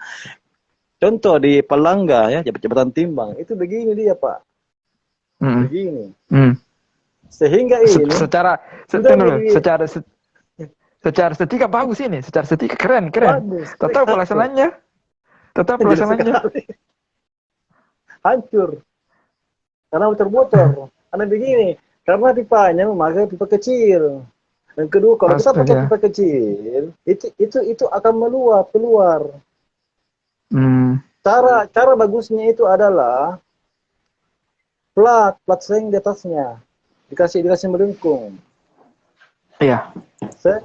Contoh di Palangga ya, jembatan timbang itu begini dia, Pak. Begini. Sehingga ini secara estetika bagus ini, secara estetika keren. Bagus, Tetap pelaksanaannya. Hancur. Karena bocor-bocor. Karena begini, karena pipanya memakai pipa kecil. Dan kedua, kalau kita pakai pipa kecil, itu akan meluap keluar. Cara bagusnya itu adalah plat seng di atasnya. Dikasih melengkung. Iya.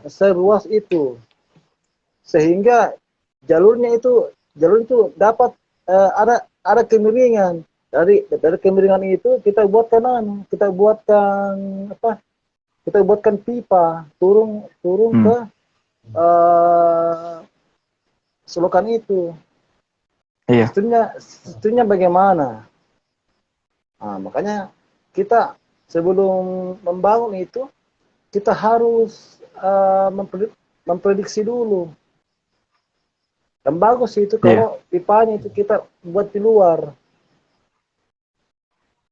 Seluas itu. Sehingga jalurnya itu dapat ada kemiringan. Dari kemiringan itu kita buatkan pipa turun ke selokan itu. Iya. Sistemnya bagaimana? Makanya kita sebelum membangun itu kita harus memprediksi dulu. Yang bagus itu kalau pipanya itu kita buat di luar.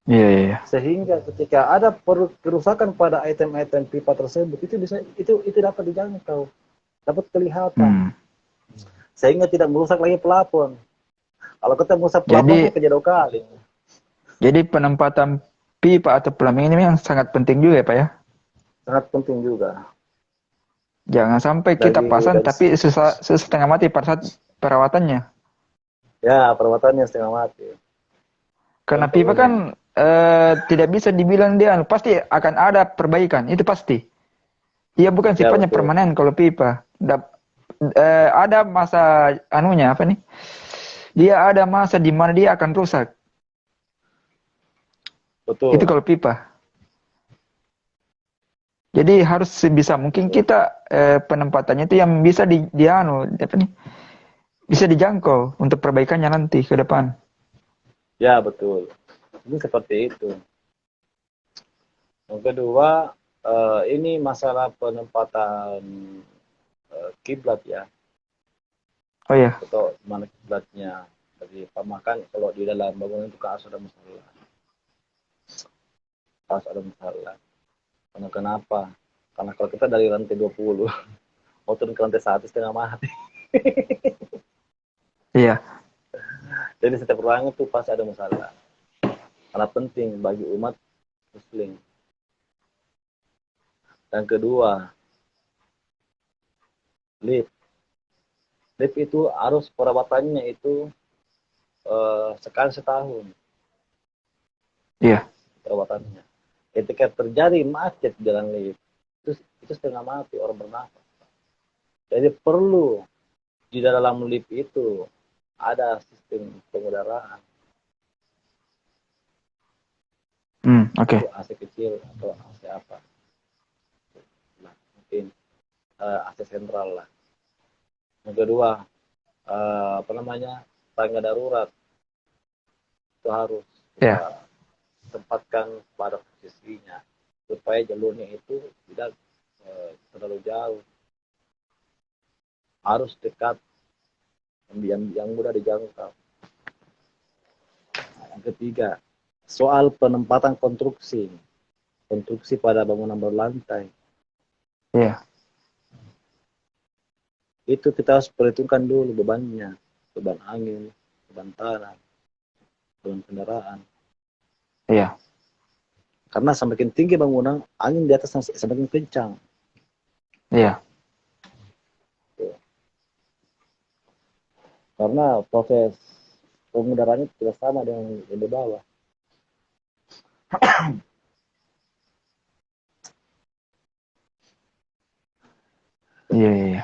Iya. Sehingga ketika ada kerusakan pada item-item pipa tersebut itu dapat dijangkau, dapat kelihatan. Sehingga tidak merusak lagi plafon. Kalau kita merusak plafon kejadian kali. Jadi penempatan pipa atau plumbing ini yang sangat penting juga ya, Pak ya? Sangat penting juga. Jangan sampai kita pasang tapi setengah mati pada saat perawatannya. Ya, perawatannya setengah mati. Karena pipa kan tidak bisa dibilang dia pasti akan ada perbaikan, itu pasti. Ia bukan Ya sifatnya betul, permanen kalau pipa. Ada masa anunya apa nih? Dia ada masa di mana dia akan rusak. Itu betul, kalau pipa. Jadi harus sebisa mungkin betul. kita penempatannya itu yang bisa apa nih? Bisa dijangkau untuk perbaikannya nanti ke depan. Ya betul. Ini seperti itu. Yang kedua, ini masalah penempatan kiblat ya, Oh ya, atau mana kiblatnya. Jadi pemakan kalau di dalam bangunan itu kan harus ada masalah, harus ada masalah. Karena kenapa? Karena kalau kita dari lantai 20, mau turun ke lantai 1 setengah mati. iya, Jadi setiap ruangan itu pasti ada masalah. Karena penting bagi umat muslim. Dan kedua, lift. Lift itu harus perawatannya itu sekali setahun iya, perawatannya. Ketika terjadi macet di jalan lift, itu setengah mati orang bernafas. Jadi perlu di dalam lift itu ada sistem pengudaraan. oke, Itu AC kecil atau AC apa. Nah, mungkin AC sentral lah. Yang kedua, apa namanya, tangga darurat itu harus iya, kita tempatkan pada posisinya supaya jalurnya itu tidak terlalu jauh, harus dekat, yang mudah dijangkau. Nah, yang ketiga, soal penempatan konstruksi pada bangunan berlantai, iya, itu kita harus perhitungkan dulu bebannya, beban angin, beban tanah, beban kendaraan. iya, Karena semakin tinggi bangunan, angin di atas semakin kencang. iya, Tuh. Karena proses pengudarannya tidak sama dengan yang di bawah. iya, iya, iya.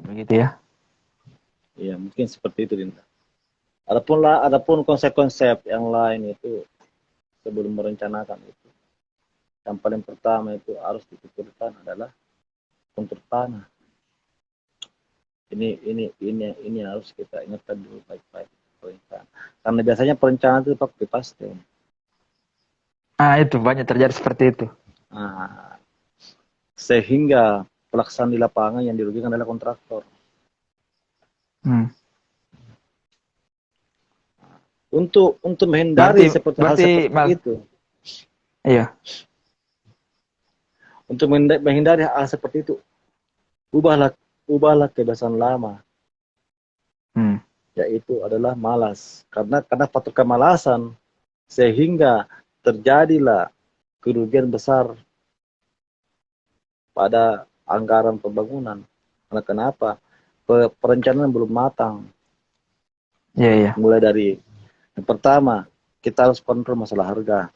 Begitu ya. Ya, mungkin seperti itu, Dinda. Adapun konsep-konsep yang lain itu sebelum merencanakan itu, yang paling pertama itu harus dipikirkan adalah kontur tanah. Ini harus kita ingatkan dulu baik-baik perencanaan. Karena biasanya perencanaan itu pakai paste. Ah, itu banyak terjadi seperti itu. Nah, sehingga pelaksanaan di lapangan yang dirugikan adalah kontraktor. Hmm. Untuk Berarti, menghindari hal berarti, seperti Mas, itu, iya, untuk menghindari hal seperti itu, ubahlah kebiasaan lama, hmm. yaitu adalah malas. Karena faktor kemalasan sehingga terjadilah kerugian besar pada anggaran pembangunan. Karena kenapa? Perencanaan belum matang. Iya, iya, Mulai dari yang pertama, kita harus kontrol masalah harga.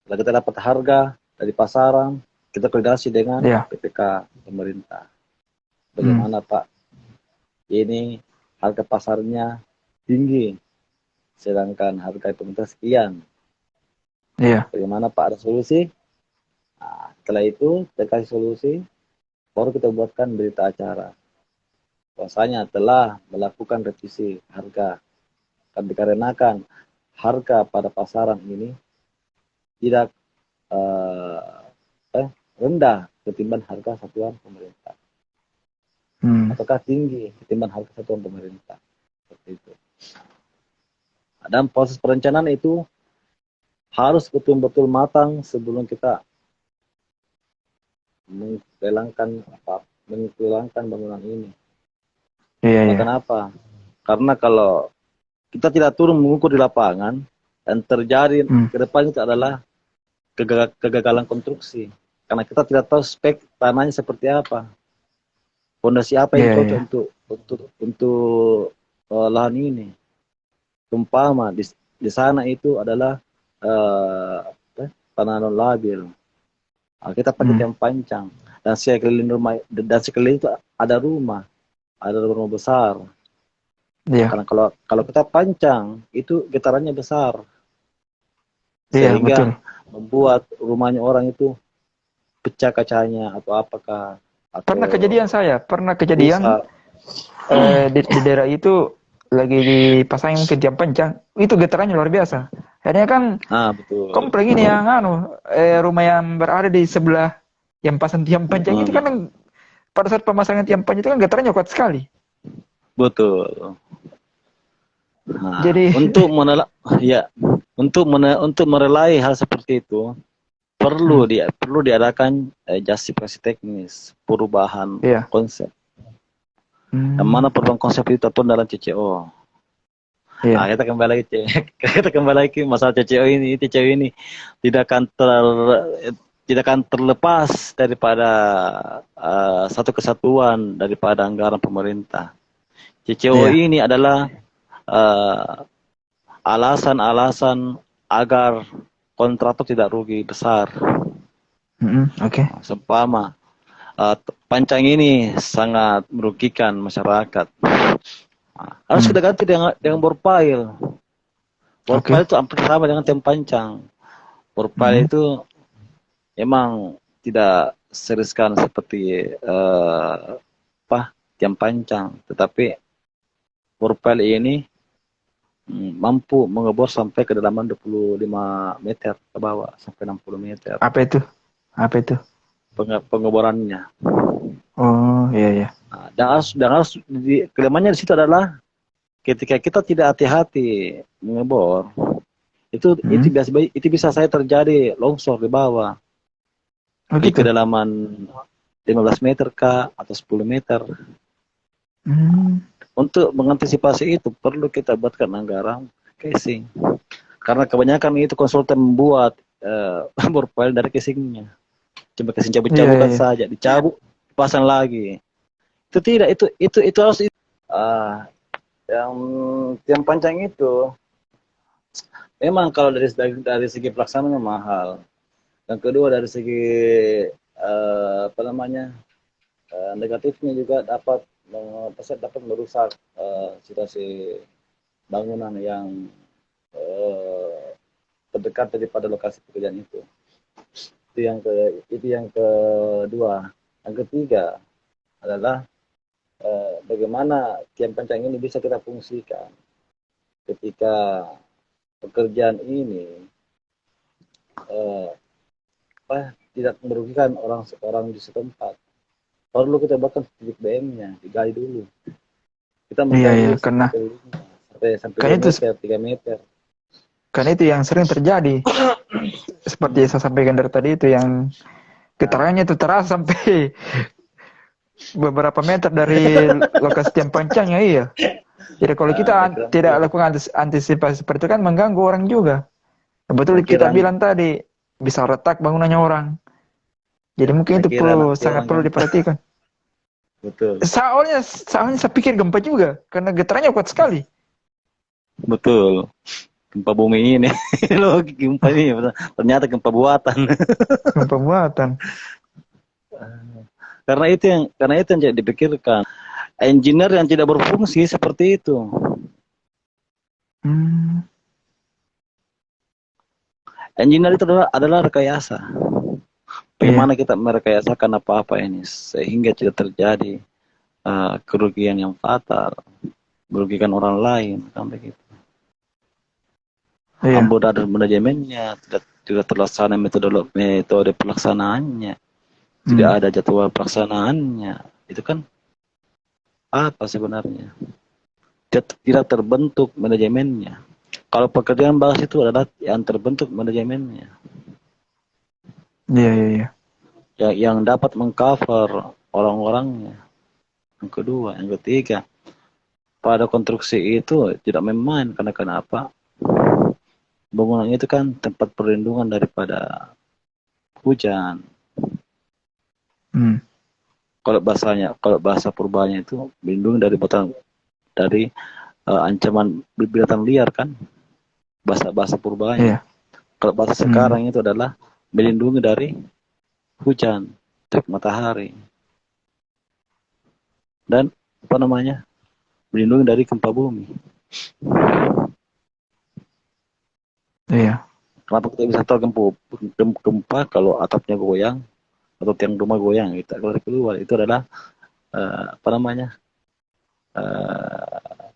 Kalau kita dapat harga dari pasaran, kita koordinasi dengan iya, PPK pemerintah. hmm. Bagaimana Pak? Ini harga pasarnya tinggi, sedangkan harga pemerintah sekian. Iya, Bagaimana Pak, ada solusi? Nah, setelah itu kita kasih solusi, baru kita buatkan berita acara. Bahwasanya telah melakukan revisi harga. Dikarenakan harga pada pasaran ini tidak rendah ketimbang harga satuan pemerintah. hmm. Ataukah tinggi ketimbang harga satuan pemerintah. Seperti itu. Dan proses perencanaan itu harus betul-betul matang sebelum kita menggelangkan bangunan ini. Iya, Karena iya, kenapa? Karena kalau kita tidak turun mengukur di lapangan, dan terjadi hmm. ke depan itu adalah kegagalan konstruksi. Karena kita tidak tahu spek tanahnya seperti apa, fondasi apa yang Iya, cocok iya, untuk lahan ini. Umpama di sana itu adalah tanah non labil. Kita pakai tiang pancang dan sekeliling itu ada rumah besar. Iya, Karena kalau kita pancang itu getarannya besar iya betul. sehingga membuat rumahnya orang itu pecah kacanya atau apakah Pernah atau kejadian saya, pernah kejadian rusak. di daerah itu lagi dipasangin mungkin tiang pancang, itu getarannya luar biasa. Akhirnya kan Ah, betul. komplek ini yang rumah yang berada di sebelah yang pasang tiang pancang itu Hmm, kan pada saat pemasangan tiang pancang itu kan getarannya kuat sekali. betul. Nah, Jadi ya, untuk merelai hal seperti itu hmm, perlu diadakan justifikasi teknis perubahan iya. konsep. Yang Hmm, mana perubahan konsep itu pun dalam CCO. Ah, iya. kita kembali lagi, kita kembali lagi masalah CCO ini. CCO ini tidak akan tidak akan terlepas daripada satu kesatuan daripada anggaran pemerintah. CCO Iya. ini adalah eh, alasan-alasan agar kontraktor tidak rugi besar. Oke. Seumpama pancang ini sangat merugikan masyarakat. Harus Hmm, kita ganti dengan bor pile. Bor oke. pile itu hampir sama dengan tiang pancang. Bor pile Hmm, itu emang tidak seriskan seperti tiang pancang, tetapi bor pile ini mampu mengebor sampai kedalaman 25 meter ke bawah sampai 60 meter apa itu? Apa itu? pengeborannya. Oh, iya iya. Nah, dan harus kelemahannya di situ adalah ketika kita tidak hati-hati mengebor, Hmm, itu bisa saya terjadi longsor di bawah oh di gitu. kedalaman 15 meter kah atau 10 meter. Hmm, Untuk mengantisipasi itu perlu kita buatkan anggaran casing. Karena kebanyakan itu konsultan membuat bor pile dari casingnya. Cuma casing iya cabut-cabutan iya. saja, dicabut, pasang lagi. Itu tidak, itu harus ah, yang tiang pancang itu memang kalau dari segi pelaksanaannya mahal. Yang kedua dari segi apa namanya negatifnya juga dapat merusak situasi bangunan yang eh, terdekat daripada lokasi pekerjaan itu. Itu yang kedua. Yang ketiga adalah bagaimana tiang pancang ini bisa kita fungsikan ketika pekerjaan ini eh, tidak merugikan orang di setempat. Perlu kita bahkan titik BM-nya digali dulu. Kita Iya menggali iya, dulu karena sekelilingnya sampai kan 2 itu meter, 3 meter. kan itu yang sering terjadi. Seperti yang saya sampaikan dari tadi itu yang Nah, getarannya itu terasa sampai beberapa meter dari lokasi tiang pancangnya, iya. Jadi kalau kita saya kira tidak itu lakukan antisipasi seperti itu kan mengganggu orang juga. Betul kita saya bilang tadi bisa retak bangunannya orang. Jadi mungkin itu kira nanti sangat orang perlu yang diperhatikan. betul, Soalnya saya pikir gempa juga karena getarannya kuat sekali. betul. Gempa bumi ini loh, gempa ini ternyata gempa buatan. Gempa buatan. Karena itu yang tidak dipikirkan. Engineer yang tidak berfungsi seperti itu. Hmm, Engineer itu adalah rekayasa. iya, Bagaimana kita merekayasakan apa-apa ini sehingga tidak terjadi kerugian yang fatal, merugikan orang lain, kan begitu. iya. Amburadul manajemennya tidak terlaksana metode pelaksanaannya, tidak Hmm, ada jadwal pelaksanaannya. Itu kan apa sebenarnya? Tidak terbentuk manajemennya. Kalau pekerjaan bahas itu adalah yang terbentuk manajemennya, iya, iya, iya. yang dapat mengcover orang-orangnya. Yang kedua, yang ketiga, pada konstruksi itu tidak main-main karena kenapa? Bangunan itu kan tempat perlindungan daripada hujan. Hmm, kalau bahasa purbanya itu melindungi dari ancaman binatang liar kan, bahasa purbanya. Iya. Kalau bahasa sekarang itu adalah melindungi dari hujan, terik matahari, dan apa namanya, melindungi dari gempa bumi. Iya. Kenapa kita bisa tahu gempa kalau atapnya goyang atau tiang rumah goyang? Kita keluar itu adalah apa namanya, uh,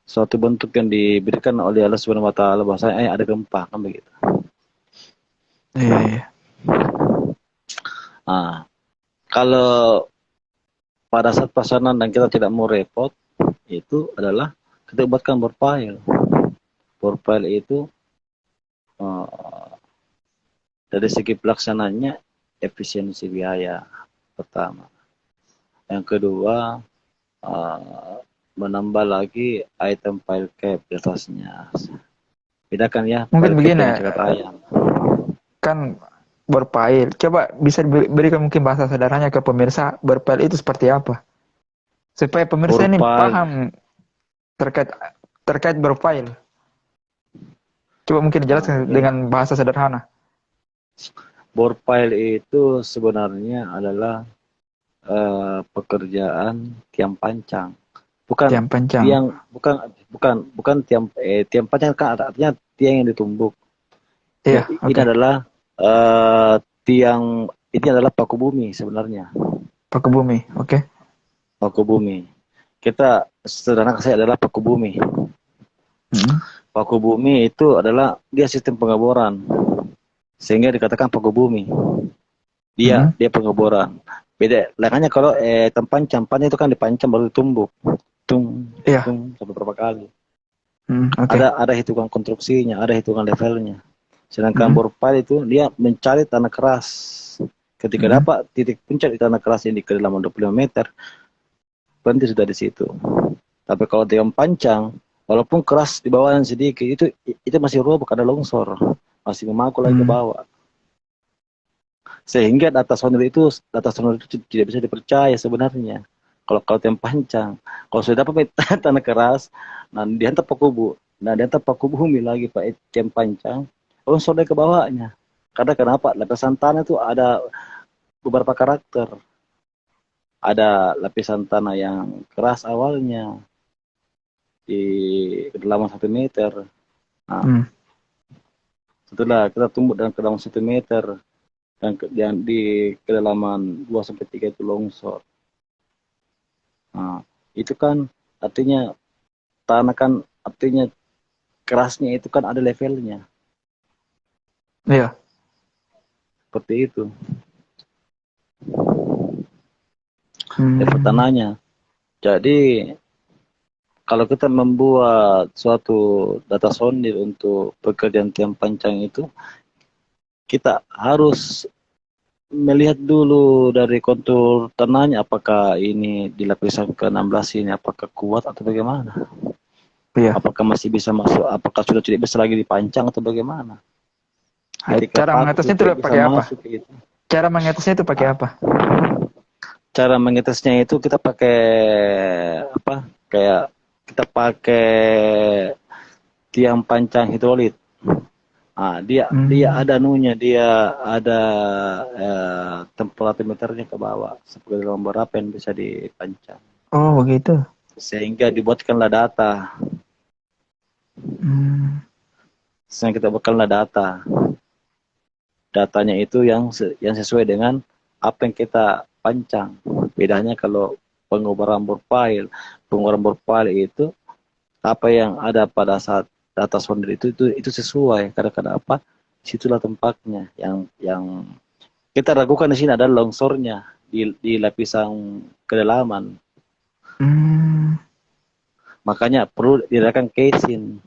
suatu bentuk yang diberikan oleh Allah Subhanahu Wa Taala bahwasanya ada gempa kan begitu. Iya, iya. Nah, kalau pada saat pasanan dan kita tidak mau repot, itu adalah kita buatkan bor pile. Bor pile itu dari segi pelaksananya efisiensi biaya pertama. Yang kedua, menambah lagi item file cap di atasnya. Bedakan ya Mungkin file cap begini, dengan cakat ayam. kan berpail. Coba bisa berikan mungkin bahasa sederhananya ke pemirsa, berpail itu seperti apa? Supaya pemirsa Bor ini pile, paham terkait terkait berpail. Coba mungkin dijelaskan begini. dengan bahasa sederhana. Bor pile itu sebenarnya adalah pekerjaan tiang pancang. Bukan Tiang panjang. tiang, bukan tiang pancang kan artinya tiang yang ditumbuk. Iya, Ini oke. adalah tiang, ini adalah paku bumi sebenarnya. Paku bumi, oke. Paku bumi. Kita sederhana saya adalah paku bumi. Mm-mm. Paku bumi itu adalah dia sistem pengeboran. Sehingga dikatakan paku bumi. Mm-mm. Dia pengeboran. Beda. Makanya kalau tempan itu kan dipancang baru ditumbuk. Tung, Iya. tung sampai berapa kali. Oke. Ada hitungan konstruksinya, ada hitungan levelnya. Sedangkan Mm-mm. bor pile itu dia mencari tanah keras. Ketika Mm-mm. dapat titik puncak di tanah keras ini di kedalaman 25 meter, berhenti sudah di situ. Tapi kalau tiang pancang, walaupun keras di bawah sedikit, itu masih roboh karena longsor, masih memaku lagi ke Mm. bawah. Sehingga data sonor itu tidak bisa dipercaya sebenarnya. Kalau tiang pancang, kalau sudah dapat tanah keras, nah dihantar paku bumi lagi Pak tiang pancang, longsor dari ke bawahnya. Karena kenapa? Lapisan tanah itu ada beberapa karakter. Ada lapisan tanah yang keras awalnya di kedalaman 1 meter. Nah, Mm. setelah kita tumbuh dalam kedalaman 1 meter dan di kedalaman 2 sampai 3 itu longsor. Nah, itu kan artinya tanah kan artinya kerasnya itu kan ada levelnya. Iya. Seperti itu. Level Mm. tanahnya. Jadi kalau kita membuat suatu data sondir untuk pekerjaan tiang pancang itu, kita harus melihat dulu dari kontur tanahnya apakah ini di lapisan ke-16 ini apakah kuat atau bagaimana? Iya. Apakah masih bisa masuk? Apakah sudah tidak bisa lagi dipancang atau bagaimana? Ketika Cara paku mengatasnya itu tidak bisa pakai apa? masuk itu. Cara mengatasnya itu pakai apa? Cara mengetesnya itu kita pakai apa? Kayak kita pakai tiang pancang hidrolit. Dia Hmm. ada nunya, dia ada temperatumeternya ke bawah sebagai dalam berapa yang bisa dipancang. Oh, begitu. Sehingga dibuatkanlah data. Hmm. Sehingga kita buatkanlah data. Datanya itu yang sesuai dengan apa yang kita pancang. Bedanya kalau pengobaran bor file itu apa yang ada pada saat data sondir itu sesuai. Karena apa? Situlah tempatnya yang kita ragukan di sini adalah longsornya di lapisan kedalaman. Hmm. Makanya perlu diadakan casing.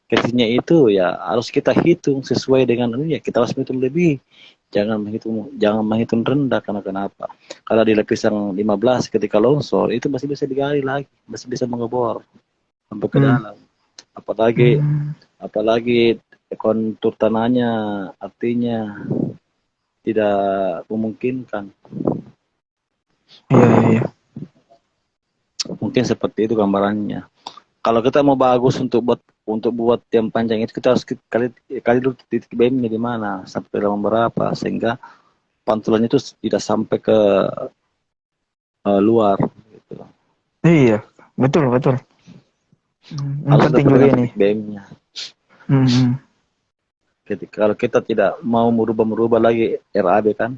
Casingnya itu ya harus kita hitung sesuai dengan ya kita harus menghitung lebih. Jangan menghitung rendah karena kenapa? Kalau di lapisan 15 ketika longsor itu masih bisa digali lagi, masih bisa mengebor sampai ke Hmm. dalam. Apalagi Hmm. apalagi kontur tanahnya artinya tidak memungkinkan. Iya, iya. Mungkin seperti itu gambarannya. Kalau kita mau bagus untuk buat tiang panjang itu, kita harus kali kali dulu titik BM-nya di mana, sampai dalam berapa, sehingga pantulannya itu tidak sampai ke luar. Gitu. Iya, betul, betul. Ini Harus penting dapat juga dengan ini. titik BM-nya. Hmm. Kalau kita tidak mau merubah lagi RAB kan,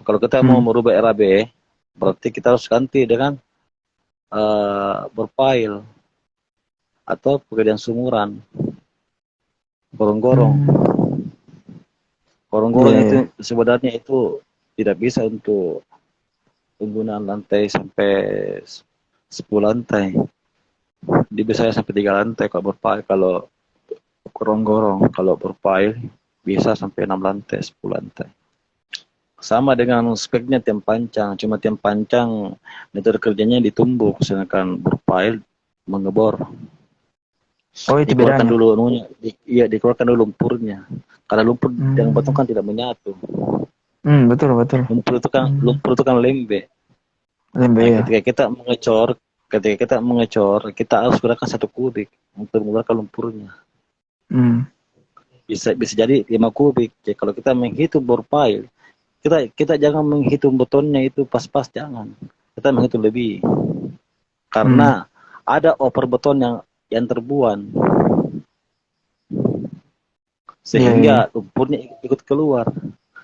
kalau kita mau Hmm. merubah RAB, berarti kita harus ganti dengan berpail atau pekerjaan sumuran, gorong-gorong. Hmm. Gorong-gorong Iya, itu iya. sebenarnya itu tidak bisa untuk penggunaan lantai sampai 10 lantai. Dia bisa sampai 3 lantai kalau berpail, kalau gorong-gorong. Kalau berpail bisa sampai 6 lantai, 10 lantai. Sama dengan speknya tiang pancang, cuma tiang pancang metode kerjanya ditumbuk, sedangkan berpail mengebor. Oh, itu Dikeluarkan bedanya. dulu dikeluarkan dulu lumpurnya. Karena lumpur yang beton Hmm. kan tidak menyatu. Betul, betul. Hmm. Lumpur itu kan lembek. Lembek Nah, ya. ketika kita mengecor, kita harus gunakan 1 kubik untuk mengeluarkan lumpurnya. Hmm. Bisa bisa jadi 5 kubik. Jadi kalau kita menghitung bor pile, kita jangan menghitung betonnya itu pas-pas, jangan. Kita menghitung lebih. Hmm. Karena ada over beton yang terbuang, Iya, iya, iya. sehingga lumpurnya ikut keluar.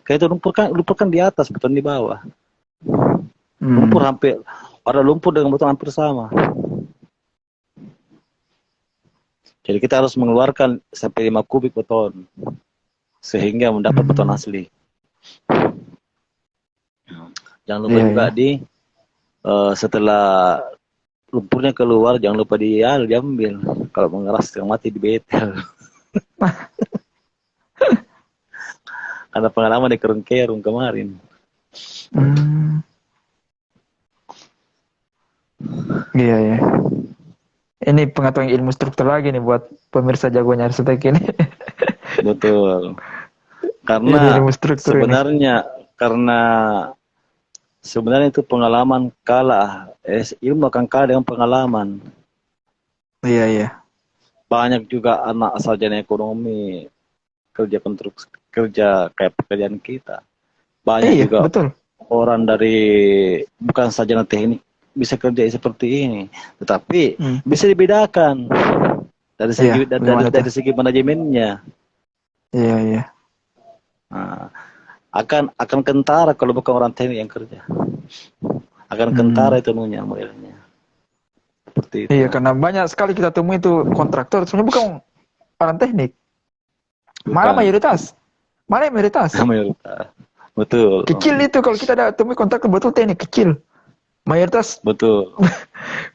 Kayak itu lumpur kan di atas, beton di bawah. Lumpur Hmm. hampir ada lumpur dengan beton hampir sama. Jadi kita harus mengeluarkan sampai 5 kubik beton sehingga mendapat beton Hmm. asli. Jangan lupa Iya, juga iya. setelah lumpurnya keluar, jangan lupa diambil. Kalau mengeras yang mati di betel. Karena pengalaman di Kerung kemarin. Hmm. Iya, iya. Ini pengetahuan ilmu struktur lagi nih buat pemirsa jagonya arsitek ini. Betul. Ini Karena ilmu struktur ini. sebenarnya karena sebenarnya itu pengalaman kalah. Ilmu akan kalah dengan pengalaman. Iya, iya. Banyak juga anak sarjana ekonomi kerja kayak pekerjaan kita. Banyak Iya, juga betul. orang dari bukan sarjana teknik bisa kerja seperti ini, tetapi Hmm. bisa dibedakan Iya, bagaimana tuh? dari segi manajemennya. Iya, iya. Nah, akan kentara kalau bukan orang teknik yang kerja. Akan Hmm. kentara itu modelnya. Seperti Iya, itu. karena banyak sekali kita temui itu kontraktor sebenarnya bukan orang teknik. Malah Bukan mayoritas. Malah mayoritas. mayoritas. Betul. Kecil itu kalau kita ada temui kontraktor betul teknik kecil. Mayoritas Betul.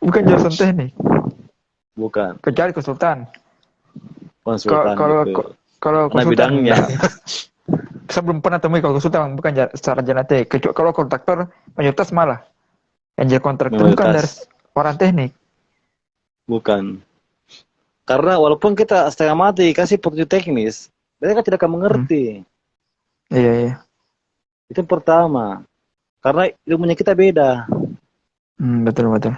bukan jurusan teknik. Bukan Kecuali konsultan. Kalau konsultan kalau betul. kalau Karena konsultan bidangnya. enggak. Saya belum pernah temui kalau konsultan bukan sarjana teknik. Kecuali kalau kontraktor mayoritas malah yang jadi kontraktor bukan dari Mayoritas orang teknik. bukan. Karena walaupun kita setengah mati kasih petunjuk teknis, mereka tidak akan Hmm. mengerti. Iya, iya. Itu yang pertama. Karena ilmunya kita beda. Betul, betul.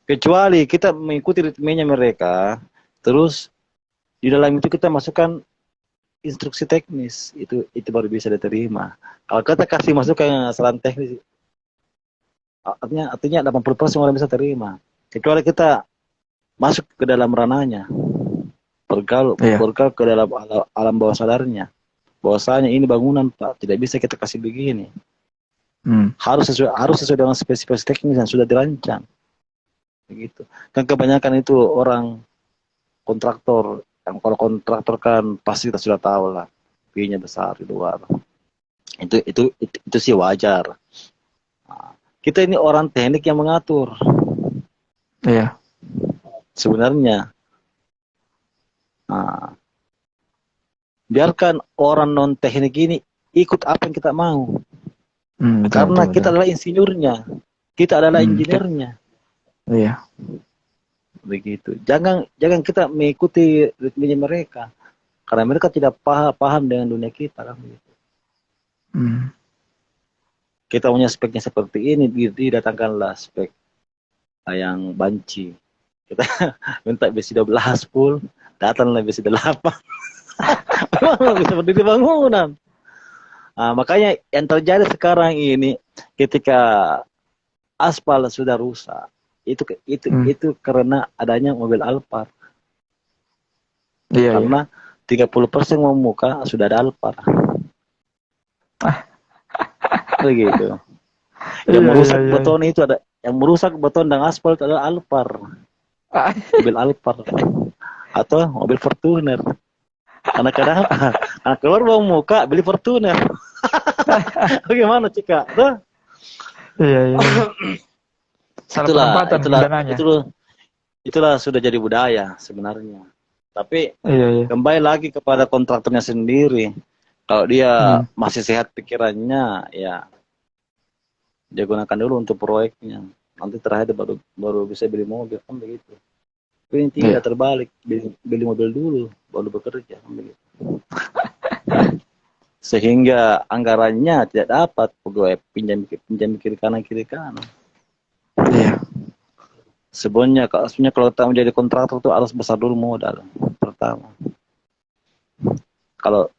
Kecuali kita mengikuti ritmenya mereka, terus di dalam itu kita masukkan instruksi teknis, itu baru bisa diterima. Kalau kita kasih masukan saran teknis, artinya 80% orang bisa terima. Kecuali kita masuk ke dalam ranahnya, Iya. bergaul ke dalam alam bawah sadarnya. Bahwasanya ini bangunan Pak, tidak bisa kita kasih begini. Hmm. Harus sesuai dengan spesifikasi teknis yang sudah dirancang. Begitu. Kan kebanyakan itu orang kontraktor, yang kalau kontraktor kan pasti kita sudah tahu lah, fee-nya besar di luar. Itu sih wajar. Nah, kita ini orang teknik yang mengatur. Iya. Sebenarnya, nah, biarkan orang non teknik ini ikut apa yang kita mau. Betul, Karena betul, kita betul. adalah insinyurnya, kita adalah Kita, insinyurnya. iya. Begitu. Jangan kita mengikuti ritmenya mereka. Karena mereka tidak paham dengan dunia kita kan begitu. Hmm. Kita punya speknya seperti ini, didatangkanlah spek yang banci. Kita minta besi 12 full, datanglah besi 8. Memang bisa berdiri bangunan. Nah, makanya yang terjadi sekarang ini, ketika aspal sudah rusak, itu karena adanya mobil Alphard. Iya, iya. Karena 30% memuka sudah ada Alphard. Begitu. Yang Iya, iya, merusak iya. beton itu ada, yang merusak beton dan aspal itu adalah Alphard, Ah, mobil Alphard atau mobil Fortuner. Karena kadang anak keluar bawang muka beli Fortuner. Bagaimana Cika? Tuh. iya, iya, iya. Salah Itulah, penempatan itulah, dananya. itulah sudah jadi budaya sebenarnya. Tapi Iya, iya. kembali lagi kepada kontraktornya sendiri. Kalau dia Hmm. masih sehat pikirannya, ya dia gunakan dulu untuk proyeknya. Nanti terakhir baru baru bisa beli mobil kan begitu. Tapi ini tidak Iya. terbalik, beli mobil dulu baru bekerja kan begitu. Sehingga anggarannya tidak dapat pegawai pinjam pinjam kiri kanan. Iya. Sebenarnya kalau kita menjadi kontraktor itu harus besar dulu modal pertama. Kalau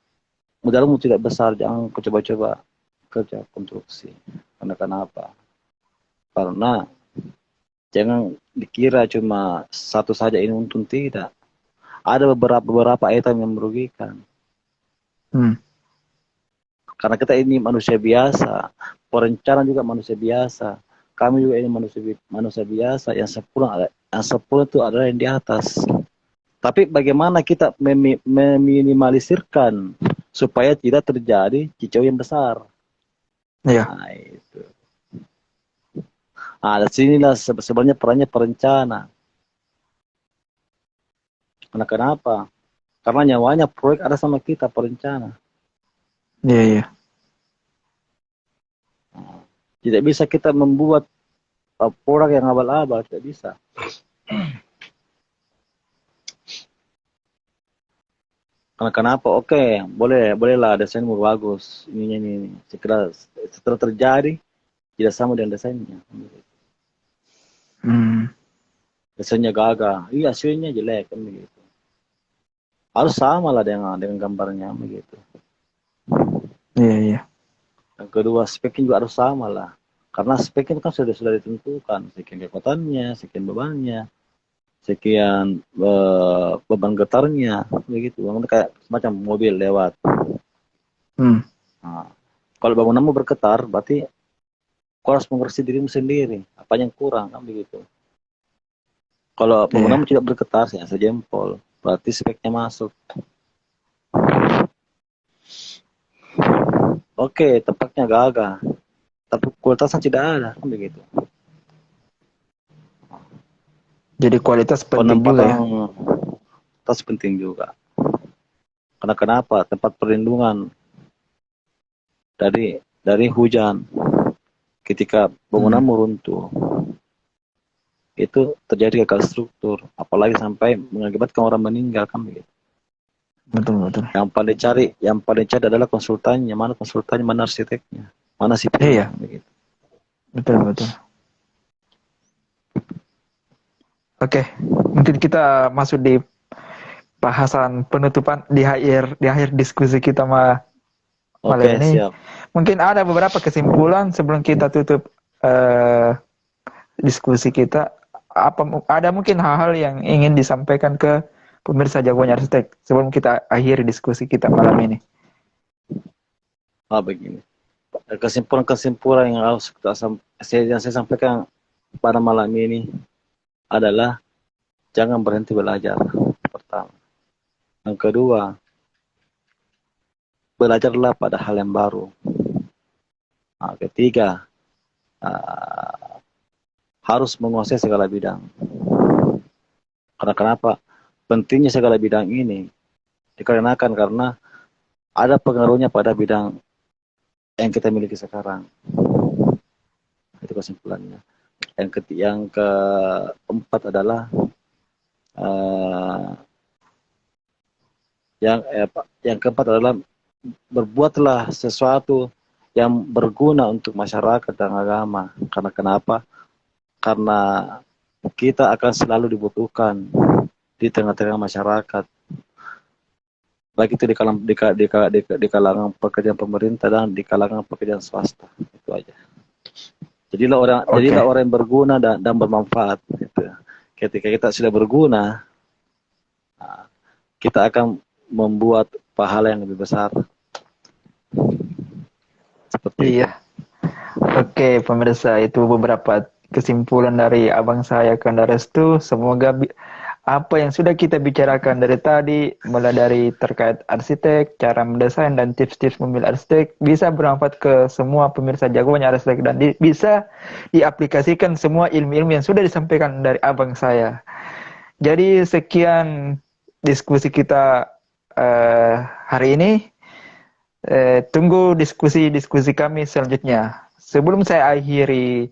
modalmu tidak besar, jangan coba-coba kerja konstruksi. Karena kenapa? Karena jangan dikira cuma satu saja ini untung, tidak. Ada beberapa item yang merugikan. Hmm. Karena kita ini manusia biasa, perencanaan juga manusia biasa. Kami juga ini manusia biasa, yang sepuluh itu adalah yang di atas. Tapi bagaimana kita meminimalisirkan supaya tidak terjadi kicau yang besar. Iya. Nah, itu. Nah, di sinilah sebenarnya perannya perencana. Karena kenapa? Karena nyawanya proyek ada sama kita, perencana. Iya, iya. Tidak bisa kita membuat produk yang abal-abal, tidak bisa. Karena kenapa? Oke, bolehlah desainmu bagus. Ini. Setelah terjadi, tidak sama dengan desainnya. Hmm. Desainnya gagal, iya hasilnya jelek kan begitu. Harus sama lah dengan gambarnya begitu. Iya, iya. Yang kedua, speknya juga harus sama lah. Karena speknya kan sudah ditentukan, sekian kekuatannya, sekian bebannya, sekian beban getarnya, begitu. Kayak semacam mobil lewat. Hmm. Nah, kalau bangunanmu bergetar, berarti kau harus mengerti dirimu sendiri, apa yang kurang kan begitu. Kalau bangunanmu Iya. tidak bergetar, ya sejempol, berarti speknya masuk. Oke, tempatnya gagah, tapi kualitasnya tidak ada, kan begitu. Jadi kualitas penting juga ya. Penempatan tas penting juga. Karena kenapa? Tempat perlindungan dari hujan. Ketika bangunan Hmm. meruntuh, itu terjadi gagal struktur, apalagi sampai mengakibatkan orang meninggal kan begitu. Betul, betul. Yang paling cari adalah konsultannya, mana arsiteknya, mana sipilnya, Iya, begitu. betul, betul. Oke, mungkin kita masuk di bahasan penutupan di akhir diskusi kita malam Oke, ini. siap. Mungkin ada beberapa kesimpulan sebelum kita tutup diskusi kita. Ada mungkin hal-hal yang ingin disampaikan ke pemirsa Jagoan Arsitek sebelum kita akhiri diskusi kita malam ini. Begini. Kesimpulan-kesimpulan yang saya sampaikan pada malam ini adalah jangan berhenti belajar. Pertama. Yang kedua, belajarlah pada hal yang baru. Nah, ketiga, harus menguasai segala bidang. Karena kenapa? Pentingnya segala bidang ini dikarenakan karena ada pengaruhnya pada bidang yang kita miliki sekarang. Itu kesimpulannya. Yang keempat adalah yang keempat adalah berbuatlah sesuatu yang berguna untuk masyarakat dan agama. Karena kenapa? Karena kita akan selalu dibutuhkan di tengah-tengah masyarakat. Baik itu di kalangan pekerjaan pemerintah dan di kalangan pekerjaan swasta. Itu aja. Jadilah orang yang berguna dan bermanfaat. Gitu. Ketika kita sudah berguna, kita akan membuat pahala yang lebih besar. Seperti Iya. Oke, pemirsa, itu beberapa kesimpulan dari abang saya Kanda Restu. Semoga apa yang sudah kita bicarakan dari tadi, mulai dari terkait arsitek, cara mendesain, dan tips-tips memilih arsitek, bisa bermanfaat ke semua pemirsa jagoannya arsitek, dan bisa diaplikasikan semua ilmu-ilmu yang sudah disampaikan dari abang saya. Jadi sekian diskusi kita hari ini. Tunggu diskusi-diskusi kami selanjutnya. Sebelum saya akhiri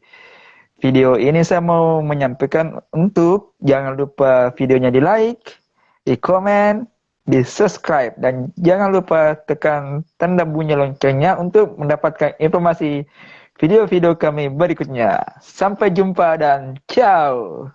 video ini, saya mau menyampaikan untuk jangan lupa videonya di like, di komen, di subscribe, dan jangan lupa tekan tanda bunyi loncengnya untuk mendapatkan informasi video-video kami berikutnya. Sampai jumpa dan ciao.